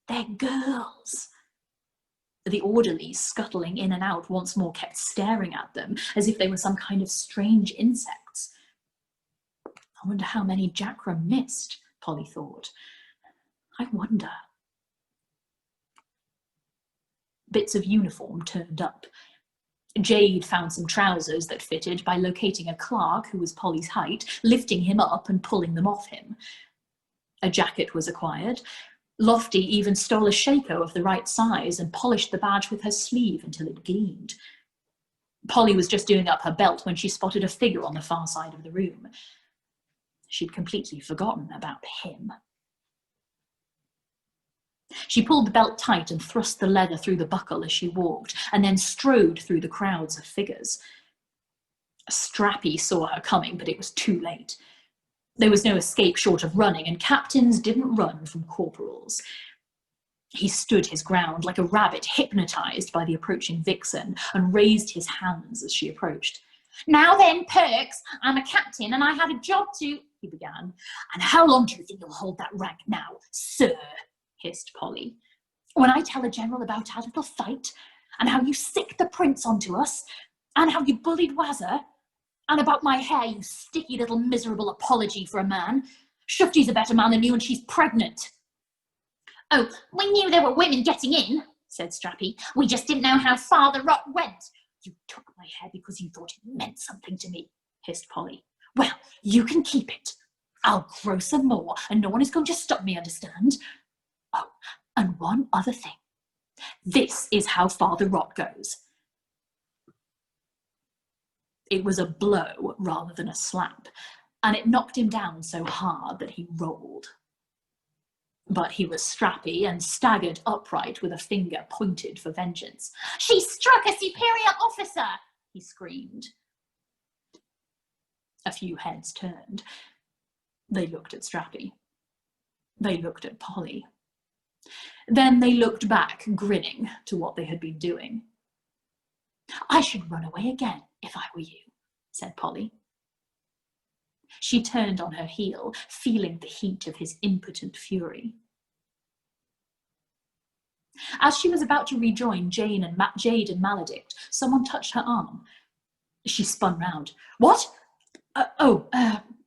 "They're girls." The orderlies, scuttling in and out, once more kept staring at them as if they were some kind of strange insects. I wonder how many Jackram missed, Polly thought. I wonder. Bits of uniform turned up. Jade found some trousers that fitted by locating a clerk who was Polly's height, lifting him up and pulling them off him. A jacket was acquired. Lofty even stole a shako of the right size and polished the badge with her sleeve until it gleamed. Polly was just doing up her belt when she spotted a figure on the far side of the room. She'd completely forgotten about him. She pulled the belt tight and thrust the leather through the buckle as she walked, and then strode through the crowds of figures. Strappy saw her coming, but it was too late. There was no escape short of running, and captains didn't run from corporals. He stood his ground like a rabbit hypnotized by the approaching vixen and raised his hands as she approached. "Now then, Perks, I'm a captain and I have a job to," he began. "And how long do you think you'll hold that rank now, sir?" hissed Polly. "When I tell a general about our little fight, and how you sicked the prince onto us, and how you bullied Wazza, and about my hair, you sticky little miserable apology for a man. Shufty's a better man than you and she's pregnant." "Oh, we knew there were women getting in," said Strappy. "We just didn't know how far the rot went." "You took my hair because you thought it meant something to me," hissed Polly. "Well, you can keep it. I'll grow some more and no one is going to stop me, understand? Oh, and one other thing. This is how far the rot goes." It was a blow rather than a slap, and it knocked him down so hard that he rolled. But he was Strappy and staggered upright with a finger pointed for vengeance. "She struck a superior officer!" he screamed. A few heads turned. They looked at Strappy. They looked at Polly. Then they looked back, grinning, to what they had been doing. "I should run away again if I were you," said Polly. She turned on her heel, feeling the heat of his impotent fury. As she was about to rejoin Jade and Maledict, someone touched her arm. She spun round. "What?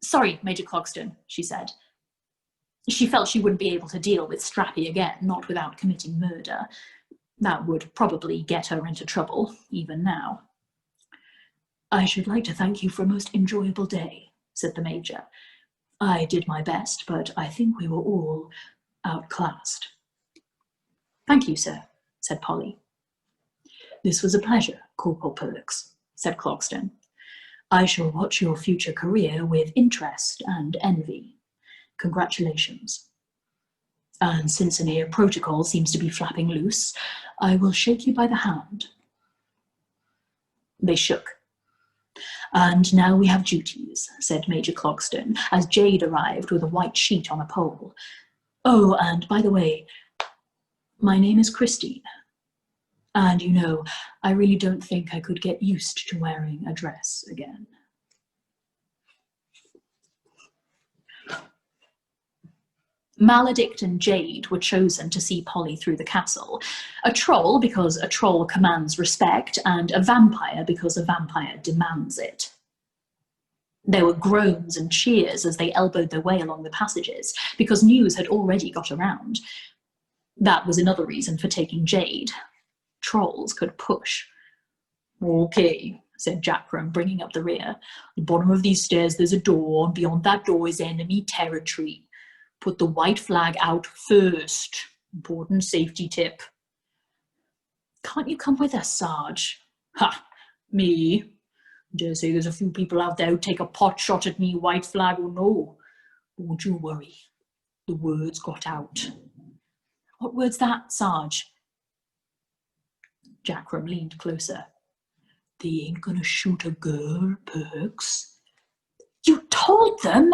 Sorry, Major Clogston," she said. She felt she wouldn't be able to deal with Strappy again, not without committing murder. That would probably get her into trouble, even now. "I should like to thank you for a most enjoyable day," said the Major. "I did my best, but I think we were all outclassed." "Thank you, sir," said Polly. "This was a pleasure, Corporal Perks," said Clogston. "I shall watch your future career with interest and envy. Congratulations. And since an air protocol seems to be flapping loose, I will shake you by the hand." They shook. "And now we have duties," said Major Clogston, as Jade arrived with a white sheet on a pole. "Oh, and by the way, my name is Christine. And you know, I really don't think I could get used to wearing a dress again." Maledict and Jade were chosen to see Polly through the castle. A troll because a troll commands respect, and a vampire because a vampire demands it. There were groans and cheers as they elbowed their way along the passages, because news had already got around. That was another reason for taking Jade. Trolls could push. "Okay," said Jackram, bringing up the rear. "At the bottom of these stairs there's a door, and beyond that door is enemy territory. Put the white flag out first. Important safety tip." "Can't you come with us, Sarge?" "Ha! Me? Dare say there's a few people out there who take a pot shot at me, white flag or no. Don't you worry. The word's got out." "What word's that, Sarge?" Jackram leaned closer. "They ain't gonna shoot a girl, Perks." "You told them?"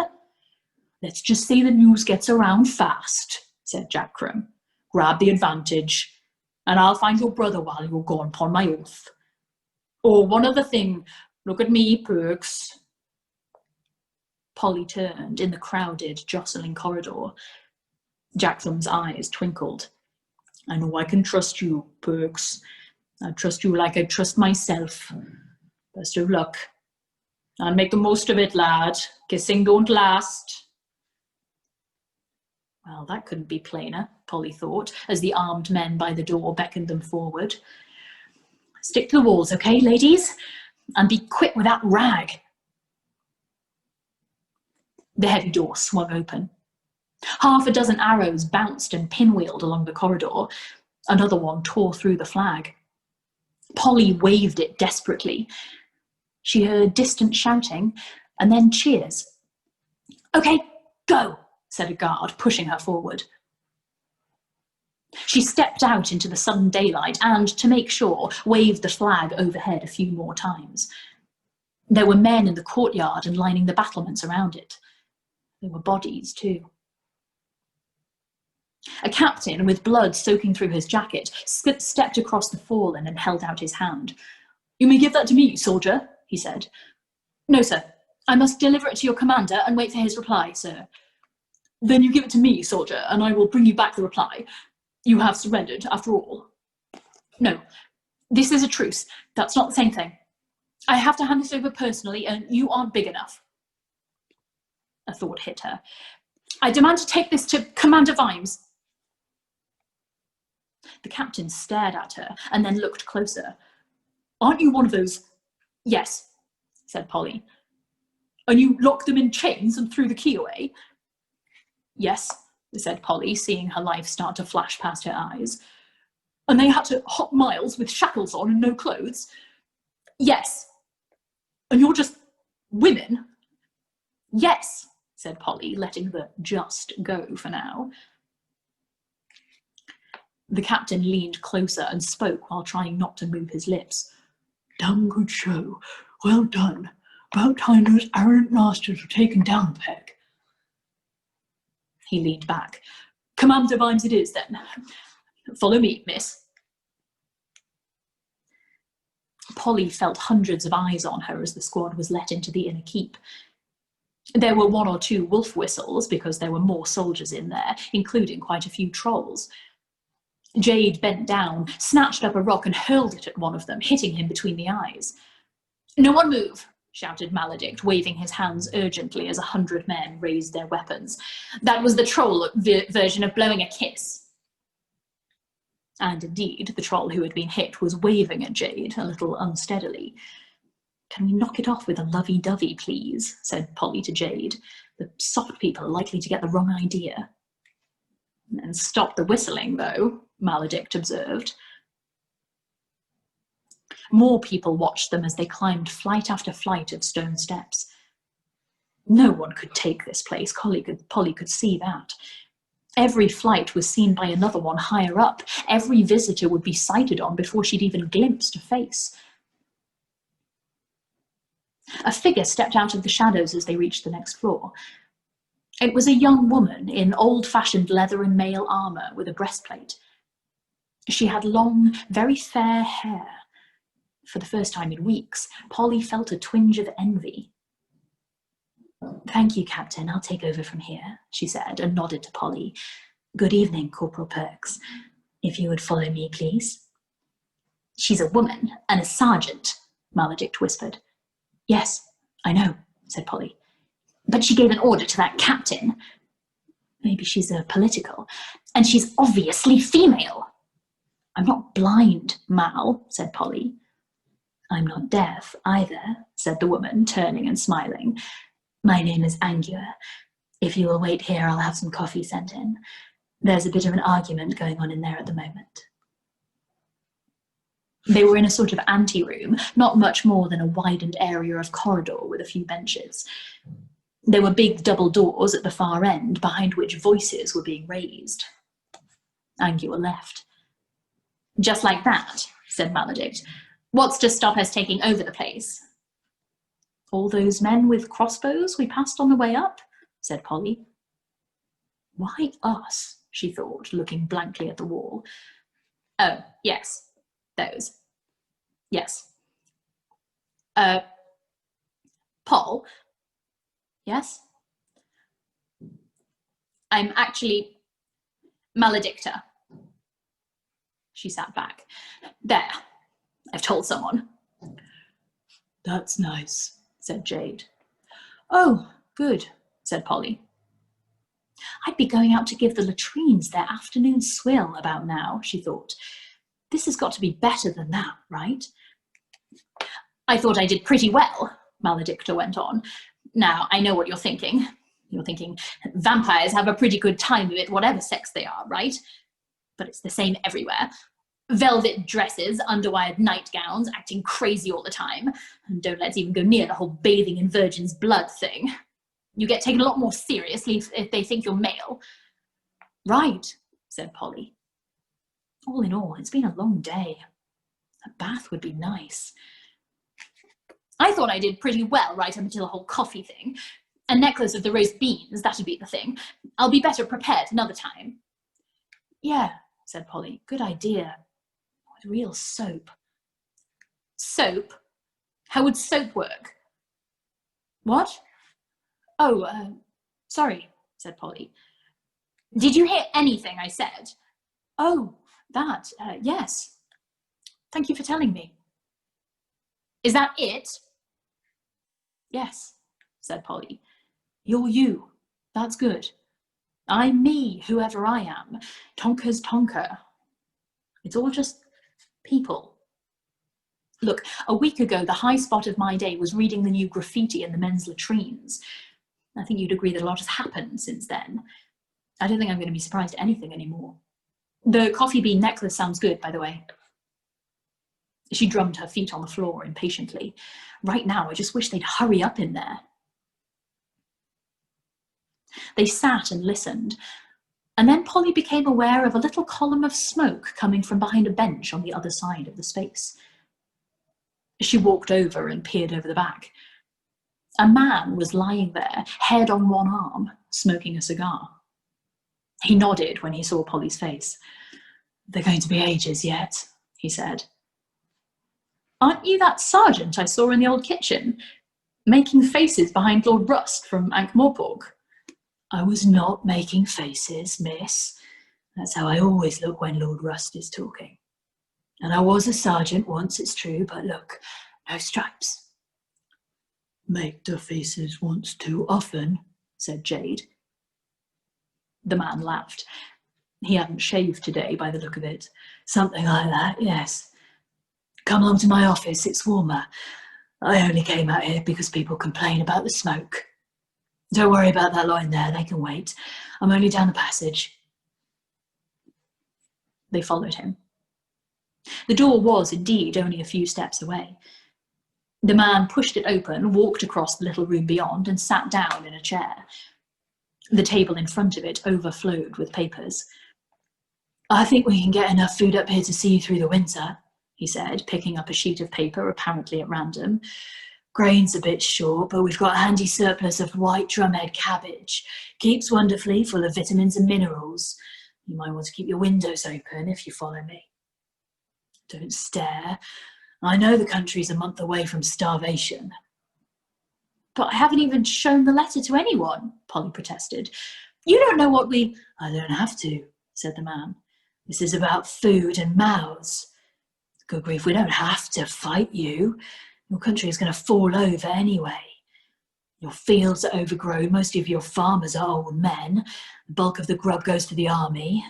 "Let's just say the news gets around fast," said Jackram. "Grab the advantage, and I'll find your brother while you're gone, upon my oath. Oh, one other thing. Look at me, Perks." Polly turned in the crowded, jostling corridor. Jackram's eyes twinkled. "I know I can trust you, Perks. I trust you like I trust myself. Best of luck." And make the most of it, lad. Kissing don't last. Well, that couldn't be plainer, Polly thought, as the armed men by the door beckoned them forward. Stick to the walls, okay, ladies? And be quick with that rag. The heavy door swung open. Half a dozen arrows bounced and pinwheeled along the corridor. Another one tore through the flag. Polly waved it desperately. She heard distant shouting and then cheers. Okay, go, said a guard, pushing her forward. She stepped out into the sudden daylight and, to make sure, waved the flag overhead a few more times. There were men in the courtyard and lining the battlements around it. There were bodies, too. A captain, with blood soaking through his jacket, stepped across the fallen and held out his hand. You may give that to me, soldier, he said. No, sir. I must deliver it to your commander and wait for his reply, sir. Then you give it to me, soldier, and I will bring you back the reply. You have surrendered, after all. No, this is a truce. That's not the same thing. I have to hand this over personally, and you aren't big enough. A thought hit her. I demand to take this to Commander Vimes. The captain stared at her and then looked closer. Aren't you one of those? Yes, said Polly. And you locked them in chains and threw the key away? Yes, said Polly, seeing her life start to flash past her eyes. And they had to hop miles with shackles on and no clothes? Yes. And you're just women? Yes, said Polly, letting the just go for now. The captain leaned closer and spoke while trying not to move his lips. Damn good show. Well done. About time those arrant masters were taken down a peg. He leaned back. Commander Vimes it is, then. Follow me, miss. Polly felt hundreds of eyes on her as the squad was let into the inner keep. There were one or two wolf whistles because there were more soldiers in there, including quite a few trolls. Jade bent down, snatched up a rock and hurled it at one of them, hitting him between the eyes. No one move, shouted Maledict, waving his hands urgently as 100 men raised their weapons. That was the troll version of blowing a kiss. And indeed, the troll who had been hit was waving at Jade a little unsteadily. Can we knock it off with a lovey-dovey, please? Said Polly to Jade. The soft people are likely to get the wrong idea. And stop the whistling, though, Maledict observed. More people watched them as they climbed flight after flight of stone steps. No one could take this place, Polly could see that. Every flight was seen by another one higher up. Every visitor would be sighted on before she'd even glimpsed a face. A figure stepped out of the shadows as they reached the next floor. It was a young woman in old-fashioned leather and mail armour with a breastplate. She had long, very fair hair. For the first time in weeks, Polly felt a twinge of envy. Thank you, Captain. I'll take over from here, she said, and nodded to Polly. Good evening, Corporal Perks. If you would follow me, please. She's a woman and a sergeant, Maledict whispered. Yes, I know, said Polly. But she gave an order to that captain. Maybe she's a political. And she's obviously female. I'm not blind, Mal, said Polly. I'm not deaf either, said the woman, turning and smiling. My name is Angua. If you will wait here, I'll have some coffee sent in. There's a bit of an argument going on in there at the moment. They were in a sort of anteroom, not much more than a widened area of corridor with a few benches. There were big double doors at the far end, behind which voices were being raised. Angua left. Just like that, said Maledict. What's to stop us taking over the place? All those men with crossbows we passed on the way up, said Polly. Why us? She thought, looking blankly at the wall. Oh, yes, those. Yes. Paul? Yes? I'm actually Maledicta. She sat back. There, I've told someone. That's nice, said Jade. Oh, good, said Polly. I'd be going out to give the latrines their afternoon swill about now, she thought. This has got to be better than that, right? I thought I did pretty well, Maledicta went on. Now, I know what you're thinking. You're thinking, vampires have a pretty good time of it, whatever sex they are, right? But it's the same everywhere. Velvet dresses, underwired nightgowns, acting crazy all the time. And don't let's even go near the whole bathing in virgin's blood thing. You get taken a lot more seriously if they think you're male. Right, said Polly. All in all, it's been a long day. A bath would be nice. I thought I did pretty well right up until the whole coffee thing. A necklace of the roast beans, that'd be the thing. I'll be better prepared another time. Yeah, said Polly. Good idea. With real soap. Soap? How would soap work? What? Oh, sorry, said Polly. Did you hear anything I said? Oh, that, yes. Thank you for telling me. Is that it? Yes, said Polly. You're you. That's good. I'm me, whoever I am. Tonka's Tonka. It's all just people. Look, a week ago, the high spot of my day was reading the new graffiti in the men's latrines. I think you'd agree that a lot has happened since then. I don't think I'm going to be surprised at anything anymore. The coffee bean necklace sounds good, by the way. She drummed her feet on the floor impatiently. Right now, I just wish they'd hurry up in there. They sat and listened, and then Polly became aware of a little column of smoke coming from behind a bench on the other side of the space. She walked over and peered over the back. A man was lying there, head on one arm, smoking a cigar. He nodded when he saw Polly's face. They're going to be ages yet, he said. Aren't you that sergeant I saw in the old kitchen, making faces behind Lord Rust from Ankh-Morpork? I was not making faces, miss. That's how I always look when Lord Rust is talking. And I was a sergeant once, it's true, but look, no stripes. Make the faces once too often, said Jade. The man laughed. He hadn't shaved today by the look of it. Something like that, yes. Come along to my office, it's warmer. I only came out here because people complain about the smoke. Don't worry about that line there, they can wait. I'm only down the passage. They followed him. The door was indeed only a few steps away. The man pushed it open, walked across the little room beyond, and sat down in a chair. The table in front of it overflowed with papers. I think we can get enough food up here to see you through the winter, he said, picking up a sheet of paper apparently at random. Grain's a bit short, but we've got a handy surplus of white drumhead cabbage. Keeps wonderfully full of vitamins and minerals. You might want to keep your windows open if you follow me. Don't stare. I know the country's a month away from starvation. But I haven't even shown the letter to anyone, Polly protested. You don't know what we... I don't have to, said the man. This is about food and mouths. Good grief, we don't have to fight you. Your country is going to fall over anyway. Your fields are overgrown. Most of your farmers are old men. The bulk of the grub goes to the army.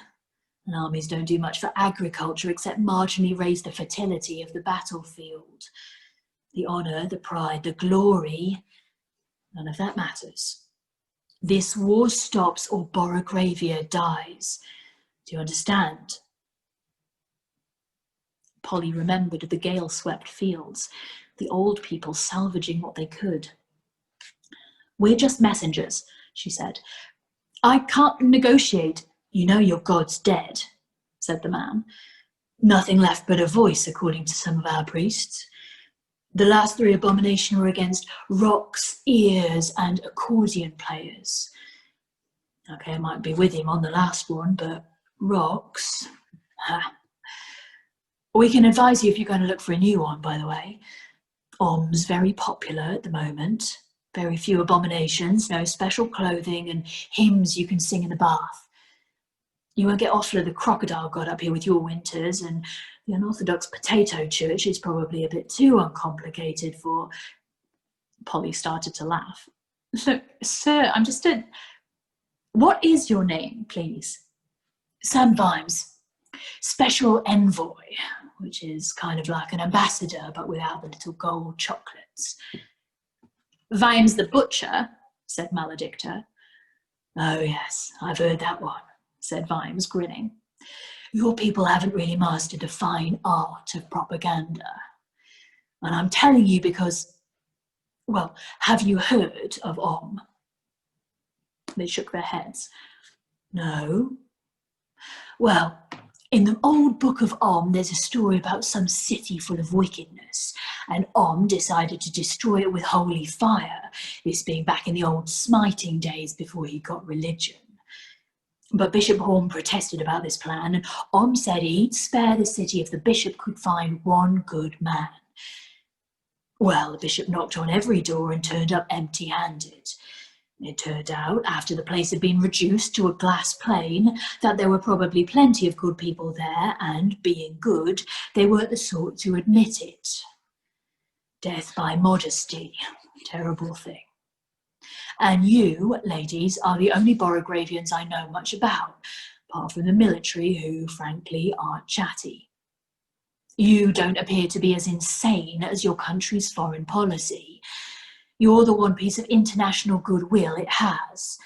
And armies don't do much for agriculture except marginally raise the fertility of the battlefield. The honour, the pride, the glory, none of that matters. This war stops or Borogravia dies. Do you understand? Polly remembered the gale-swept fields, the old people salvaging what they could. We're just messengers, she said. I can't negotiate. You know your God's dead, said the man. Nothing left but a voice, according to some of our priests. The last 3 abominations were against rocks, ears, and accordion players. Okay, I might be with him on the last one, but rocks... We can advise you if you're going to look for a new one, by the way. Om's very popular at the moment. Very few abominations, no special clothing, and hymns you can sing in the bath. You won't get Offler the crocodile god up here with your winters, and the unorthodox potato church is probably a bit too uncomplicated for... Polly started to laugh. Look, sir, I'm just a... What is your name, please? Sam Vimes. Special envoy, which is kind of like an ambassador, but without the little gold chocolates. Vimes the butcher, said Maledictor. Oh yes, I've heard that one, said Vimes, grinning. Your people haven't really mastered the fine art of propaganda. And I'm telling you because, well, have you heard of Om? They shook their heads. No. Well, in the old book of Om, there's a story about some city full of wickedness, and Om decided to destroy it with holy fire, this being back in the old smiting days before he got religion. But Bishop Horn protested about this plan, and Om said he'd spare the city if the bishop could find one good man. Well, the bishop knocked on every door and turned up empty-handed. It turned out, after the place had been reduced to a glass plain, that there were probably plenty of good people there, and, being good, they weren't the sort to admit it. Death by modesty. Terrible thing. And you, ladies, are the only Borogravians I know much about, apart from the military, who, frankly, aren't chatty. You don't appear to be as insane as your country's foreign policy. You're the one piece of international goodwill it has.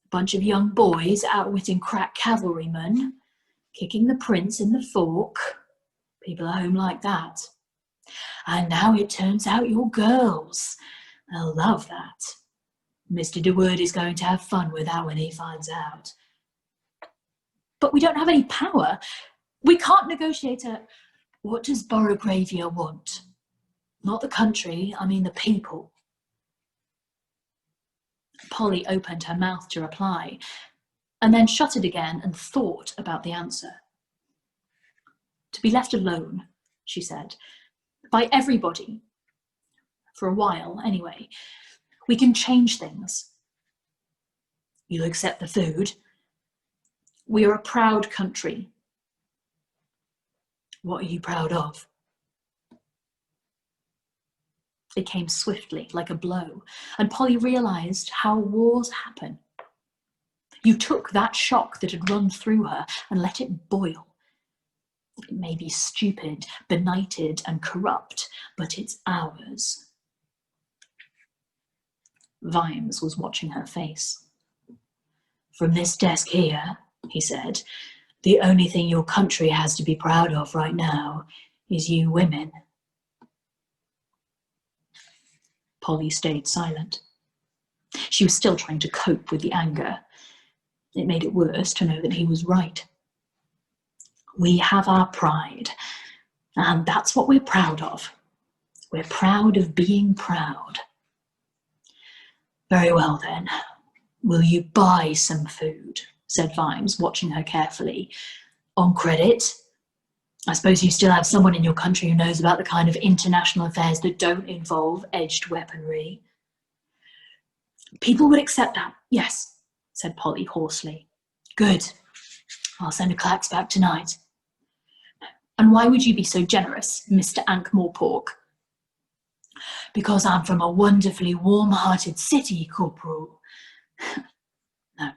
A bunch of young boys outwitting crack cavalrymen, kicking the prince in the fork. People at home like that. And now it turns out you're girls. They'll love that. Mr. De Word is going to have fun with that when he finds out. But we don't have any power. We can't negotiate a... What does Borogravia want? Not the country, I mean the people. Polly opened her mouth to reply, and then shut it again and thought about the answer. To be left alone, she said, by everybody. For a while, anyway. We can change things. You'll accept the food. We are a proud country. What are you proud of? It came swiftly, like a blow, and Polly realised how wars happen. You took that shock that had run through her and let it boil. It may be stupid, benighted and corrupt, but it's ours. Vimes was watching her face. From this desk here, he said, the only thing your country has to be proud of right now is you women. Polly stayed silent. She was still trying to cope with the anger. It made it worse to know that he was right. We have our pride, and that's what we're proud of. We're proud of being proud. Very well then, will you buy some food? Said Vimes, watching her carefully. On credit? I suppose you still have someone in your country who knows about the kind of international affairs that don't involve edged weaponry. People would accept that, yes, said Polly hoarsely. Good. I'll send a clax back tonight. And why would you be so generous, Mr. Ankh-Morpork? Because I'm from a wonderfully warm-hearted city, Corporal. No,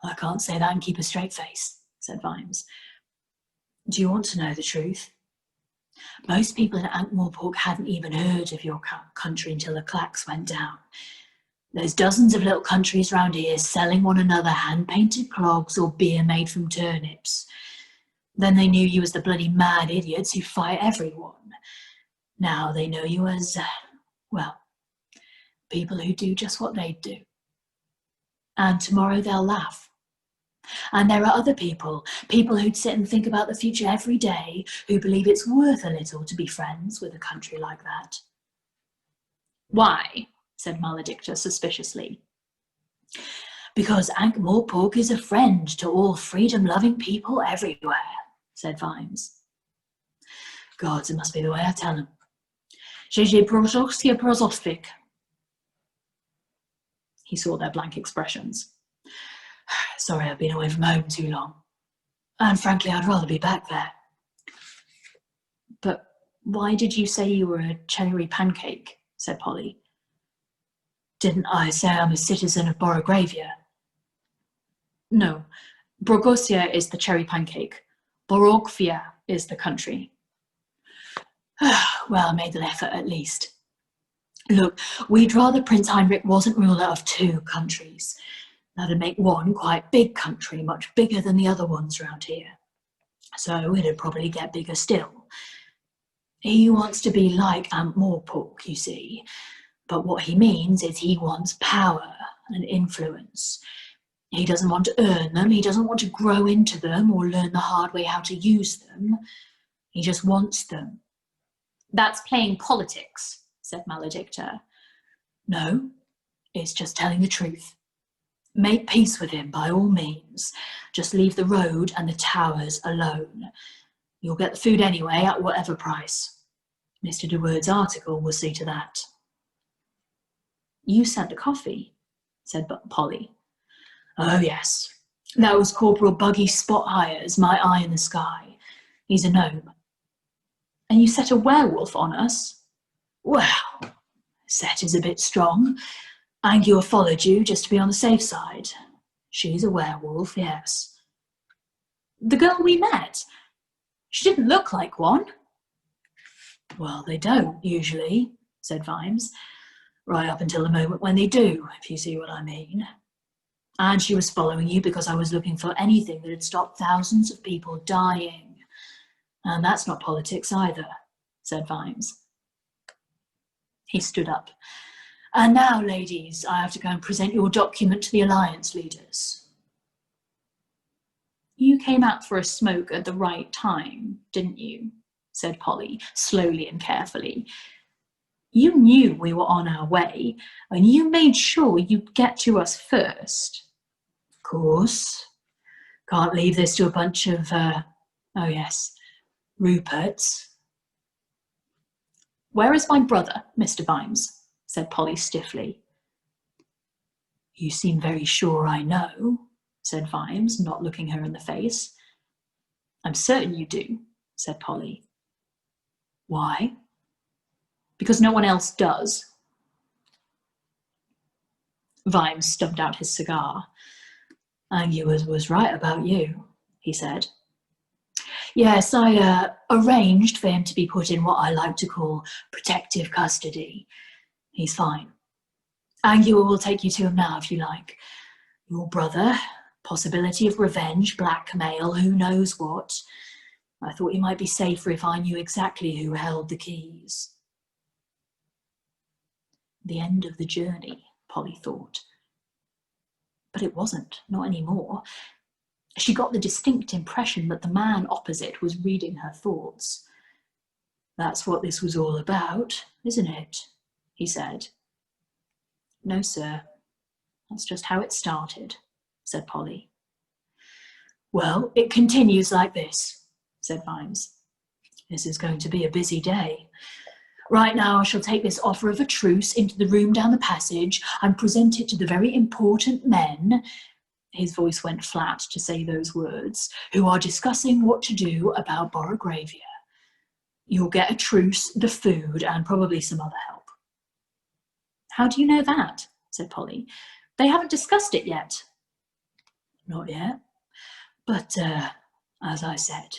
I can't say that and keep a straight face, said Vimes. Do you want to know the truth? Most people in Ankh-Morpork hadn't even heard of your country until the clacks went down. There's dozens of little countries round here selling one another hand-painted clogs or beer made from turnips. Then they knew you as the bloody mad idiots who fight everyone. Now they know you as, well, people who do just what they do. And tomorrow they'll laugh. And there are other people who'd sit and think about the future every day, who believe it's worth a little to be friends with a country like that. Why? Said Maledictor suspiciously. Because Ankh-Morpork is a friend to all freedom-loving people everywhere, said Vimes. Gods, it must be the way I tell them. Jeje Brozovskia Brozovstvik. He saw their blank expressions. Sorry, I've been away from home too long. And frankly, I'd rather be back there. But why did you say you were a cherry pancake? Said Polly. Didn't I say I'm a citizen of Borogravia? No, Brogosia is the cherry pancake. Borogvia is the country. Well, I made an effort at least. Look, we'd rather Prince Heinrich wasn't ruler of 2 countries. That'd make one quite big country, much bigger than the other ones around here. So it'd probably get bigger still. He wants to be like Ankh-Morpork, you see. But what he means is he wants power and influence. He doesn't want to earn them, he doesn't want to grow into them or learn the hard way how to use them. He just wants them. That's playing politics, said Maledicta. No, it's just telling the truth. Make peace with him by all means. Just leave the road and the towers alone. You'll get the food anyway at whatever price. Mr. de Word's article will see to that. You sent the coffee, said Polly. Oh yes, that was Corporal Buggy Spot Hires, my eye in the sky. He's a gnome. And you set a werewolf on us? Well, set is a bit strong. Angua followed you just to be on the safe side. She's a werewolf, yes. The girl we met? She didn't look like one. Well, they don't, usually, said Vimes. Right up until the moment when they do, if you see what I mean. And she was following you because I was looking for anything that had stopped thousands of people dying. And that's not politics either, said Vimes. He stood up. And now, ladies, I have to go and present your document to the Alliance leaders. You came out for a smoke at the right time, didn't you? Said Polly, slowly and carefully. You knew we were on our way, and you made sure you'd get to us first. Of course. Can't leave this to a bunch of, oh yes, Ruperts. Where is my brother, Mr. Vimes? Said Polly stiffly. You seem very sure I know, said Vimes, not looking her in the face. I'm certain you do, said Polly. Why? Because no one else does. Vimes stubbed out his cigar. Angua was right about you, he said. Yes, I arranged for him to be put in what I like to call protective custody. He's fine. Angua will take you to him now if you like. Your brother, possibility of revenge, blackmail, who knows what. I thought you might be safer if I knew exactly who held the keys. The end of the journey, Polly thought. But it wasn't, not anymore. She got the distinct impression that the man opposite was reading her thoughts. That's what this was all about, isn't it? He said. No, sir. That's just how it started, said Polly. Well, it continues like this, said Vimes. This is going to be a busy day. Right now I shall take this offer of a truce into the room down the passage and present it to the very important men, his voice went flat to say those words, who are discussing what to do about Borogravia. You'll get a truce, the food, and probably some other help. How do you know that? Said Polly. They haven't discussed it yet. Not yet. But, as I said,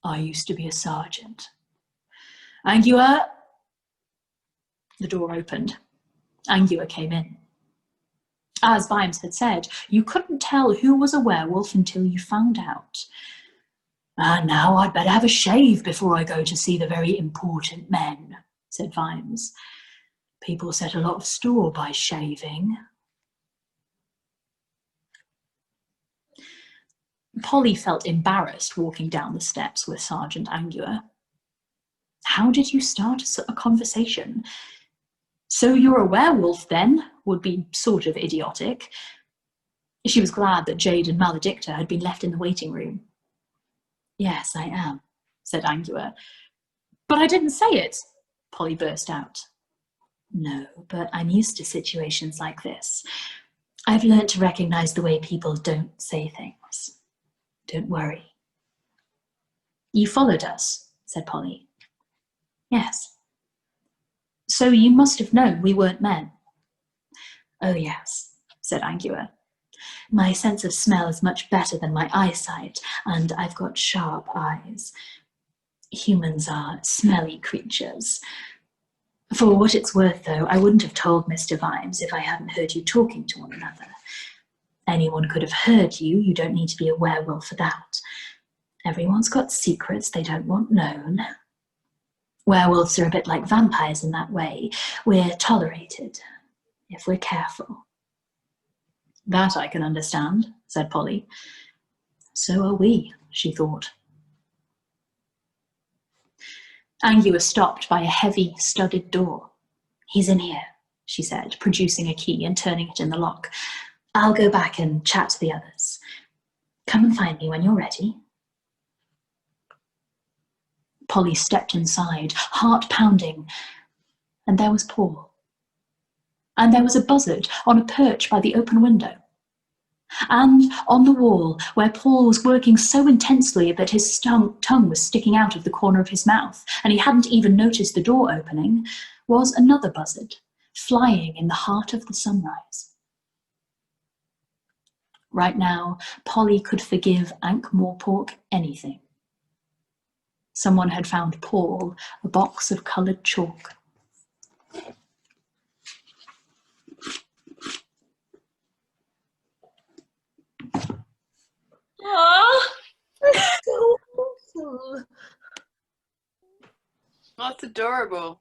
I used to be a sergeant. Angua. The door opened. Angua came in. As Vimes had said, you couldn't tell who was a werewolf until you found out. And now I'd better have a shave before I go to see the very important men, said Vimes. People set a lot of store by shaving. Polly felt embarrassed walking down the steps with Sergeant Angua. How did you start a conversation? So you're a werewolf, then? Would be sort of idiotic. She was glad that Jade and Maledicta had been left in the waiting room. Yes, I am, said Angua. But I didn't say it, Polly burst out. No, but I'm used to situations like this. I've learnt to recognise the way people don't say things. Don't worry. You followed us, said Polly. Yes. So you must have known we weren't men. Oh yes, said Angua. My sense of smell is much better than my eyesight, and I've got sharp eyes. Humans are smelly creatures. For what it's worth, though, I wouldn't have told Mr. Vimes if I hadn't heard you talking to one another. Anyone could have heard you. You don't need to be a werewolf for that. Everyone's got secrets they don't want known. Werewolves are a bit like vampires in that way. We're tolerated, if we're careful. That I can understand, said Polly. So are we, she thought. Angua was stopped by a heavy, studded door. He's in here, she said, producing a key and turning it in the lock. I'll go back and chat to the others. Come and find me when you're ready. Polly stepped inside, heart pounding, and there was Paul. And there was a buzzard on a perch by the open window. And on the wall, where Paul was working so intensely that his tongue was sticking out of the corner of his mouth, and he hadn't even noticed the door opening, was another buzzard, flying in the heart of the sunrise. Right now, Polly could forgive Ankh-Morpork anything. Someone had found Paul a box of coloured chalk. Aww. So awesome. That's adorable.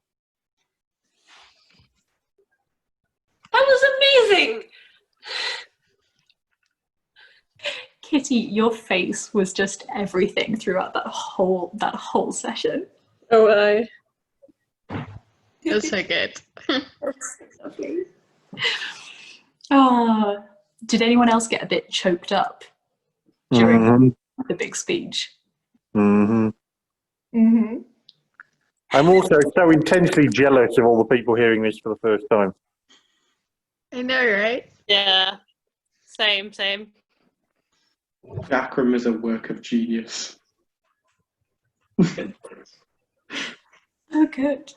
That was amazing. Kitty, your face was just everything throughout that whole session. Oh, I. It was so good. Lovely. Oh, did anyone else get a bit choked up during the big speech? I'm also so intensely jealous of all the people hearing this for the first time. I know, right? Yeah. Same. Jackram is a work of genius. Oh, good.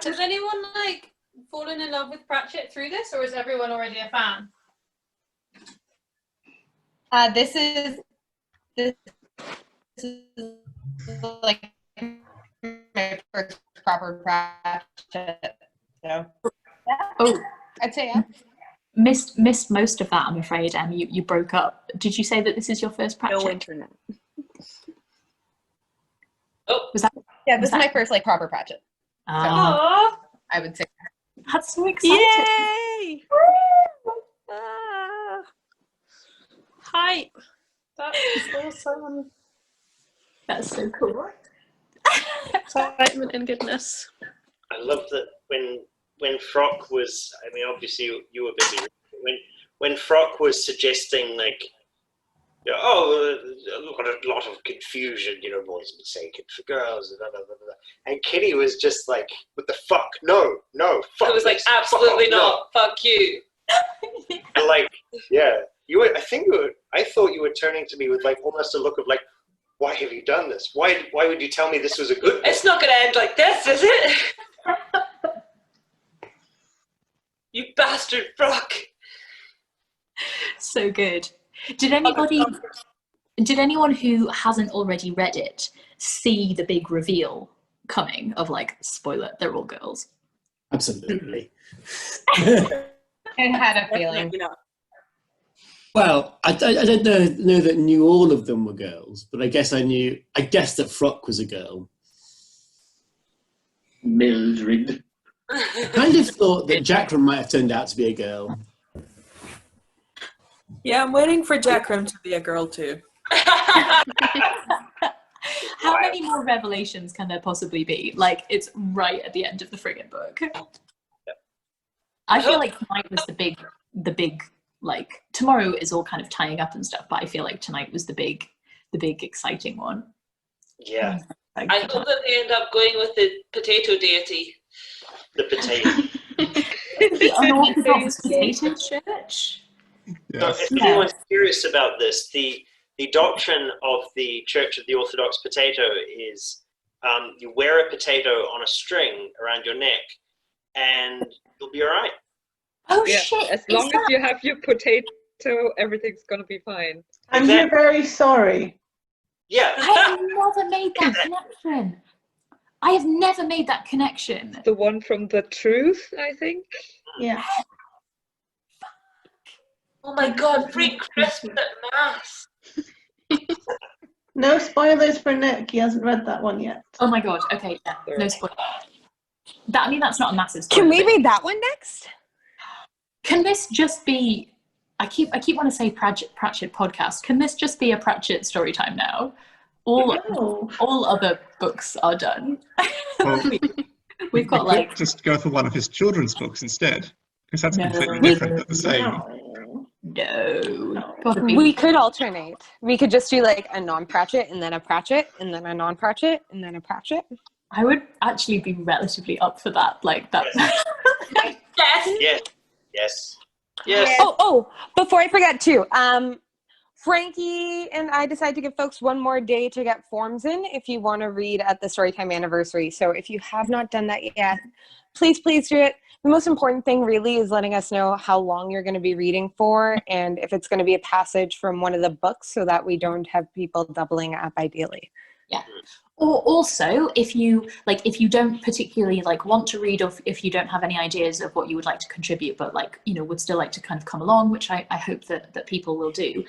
Has anyone like fallen in love with Pratchett through this, or is everyone already a fan? This is like my first proper Pratchett. So Oh, I'd say yeah. missed most of that, I'm afraid. You broke up. Did you say that this is your first Pratchett? No internet. Oh, Was that? Yeah, this Was is my that- first like proper Pratchett. Ah, I would say. that's so exciting. Yay! Hype. That's awesome. That's so cool. Excitement and goodness. I love that when Frock was, I mean, obviously you were busy. When Frock was suggesting like, you know, a lot of confusion, you know, boys mistaken for girls, blah, blah, blah, blah. And Kitty was just like, what the fuck? No, fuck. It was like, this, absolutely fuck off, not. Fuck you. no. And like, yeah, I thought you were turning to me with like almost a look of like, why have you done this? Why would you tell me this was a good book? It's not going to end like this, is it? You bastard, Brock. So good. Did anyone who hasn't already read it see the big reveal coming of like, spoiler, they're all girls? Absolutely. I had a feeling. Well, I don't know that knew all of them were girls, but I guessed that Frock was a girl. Mildred. I kind of thought that Jackram might have turned out to be a girl. Yeah, I'm waiting for Jackram to be a girl too. How many more revelations can there possibly be? Like, it's right at the end of the friggin' book. I feel like tonight was the big, like, tomorrow is all kind of tying up and stuff, but I feel like tonight was the big exciting one. Yeah. I hope that they end up going with the potato deity. The potato. The unorthodox potato church? So if anyone's curious about this, the doctrine of the Church of the Orthodox Potato is you wear a potato on a string around your neck and you'll be all right. Oh Yeah, shit! as is long as that- you have your potato, everything's gonna be fine. And you're very sorry. Yeah. I have never made that connection. I have never made that connection. The one from The Truth, I think. Yeah. Oh my god, free crisps at mass. No spoilers for Nick. He hasn't read that one yet. Oh my god. Okay, yeah, no spoiler. I mean, that's not a massive spoiler. Can we but- read that one next? Can this just be? I keep want to say Pratchett podcast. Can this just be a Pratchett story time now? All other books are done. Well, We've got we could like just go for one of his children's books instead, because that's No. completely different but the same. no. Gotta be. We could alternate. We could just do like a non-Pratchett and then a Pratchett and then a non-Pratchett and then a Pratchett. I would actually be relatively up for that. Like that. Yes. Yes. Yes. Oh, before I forget too, Frankie and I decided to give folks one more day to get forms in if you want to read at the Storytime anniversary. So if you have not done that yet, please do it. The most important thing really is letting us know how long you're going to be reading for and if it's going to be a passage from one of the books so that we don't have people doubling up ideally. Yeah. Or also, if you don't particularly want to read, or if you don't have any ideas of what you would like to contribute, but would still like to kind of come along, which I hope that people will do,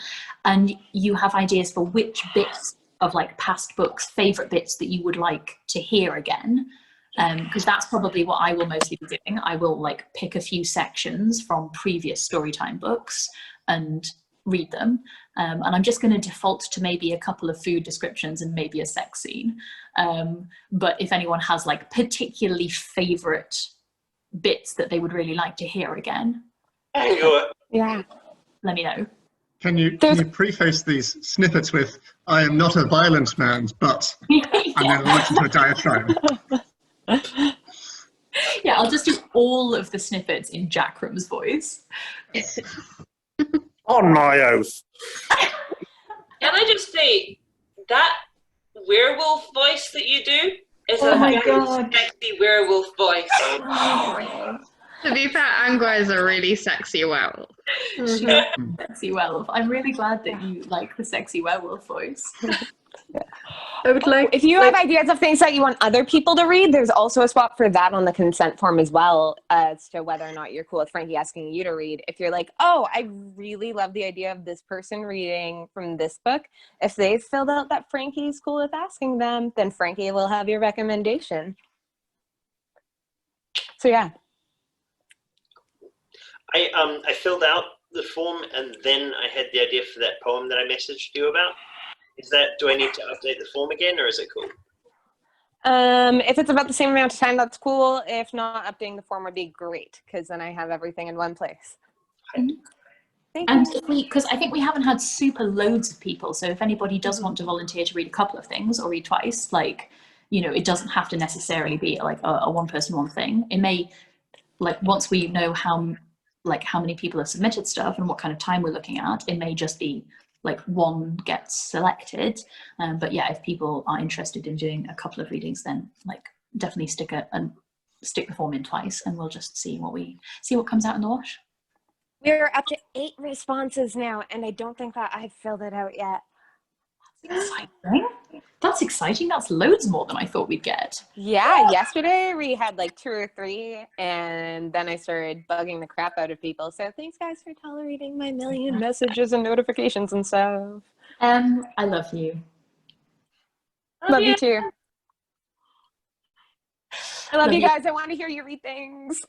and you have ideas for which bits of past books, favorite bits that you would like to hear again, because that's probably what I will mostly be doing. I will pick a few sections from previous Storytime books and read them, and I'm just going to default to maybe a couple of food descriptions and maybe a sex scene, but if anyone has particularly favorite bits that they would really like to hear again, yeah, let me know. Can you preface these snippets with "I am not a violent man, but," and then launch into a diatribe? Yeah, I'll just do all of the snippets in Jackram's voice. On my oath. Can I just say, that werewolf voice that you do is Oh a my very God. sexy werewolf voice. To be fair, Angua is a really sexy werewolf. Sexy werewolf. I'm really glad that you like the sexy werewolf voice. I would like. If you have ideas of things that you want other people to read, there's also a spot for that on the consent form as well, as to whether or not you're cool with Frankie asking you to read. If you're like, oh, I really love the idea of this person reading from this book, if they've filled out that Frankie's cool with asking them, then Frankie will have your recommendation. So yeah. I filled out the form and then I had the idea for that poem that I messaged you about. Do I need to update the form again, or is it cool? If it's about the same amount of time, that's cool. If not, updating the form would be great, because then I have everything in one place. And because I think we haven't had super loads of people, so if anybody does want to volunteer to read a couple of things or read twice, it doesn't have to necessarily be a one person, one thing. It may, once we know how many people have submitted stuff and what kind of time we're looking at, it may just be one gets selected, but yeah, if people are interested in doing a couple of readings, then definitely stick the form in twice, and we'll just see what comes out in the wash. We're up to 8 responses now, and I don't think that I've filled it out yet. That's exciting. That's loads more than I thought we'd get. Yeah, yesterday we had 2 or 3, and then I started bugging the crap out of people. So thanks, guys, for tolerating my million messages and notifications and stuff. I love you. Love you too. I love Love you you. guys. I want to hear you read things.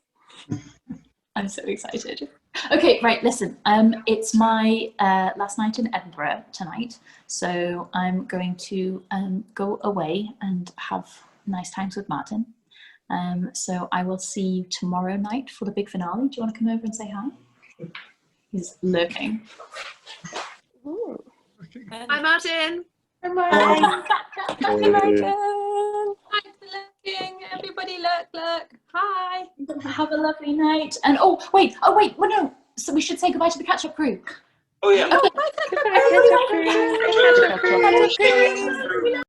I'm so excited. Okay, right, listen, it's my last night in Edinburgh tonight, so I'm going to go away and have nice times with Martin. So I will see you tomorrow night for the big finale. Do you want to come over and say hi? He's lurking. Hi, Martin. Hi, Martin. Hi, Martin. Everybody look. Hi. Have a lovely night. And oh wait, well, no. So we should say goodbye to the catch-up crew. Oh yeah. Okay. Bye, catch-up crew. Catch-up crew.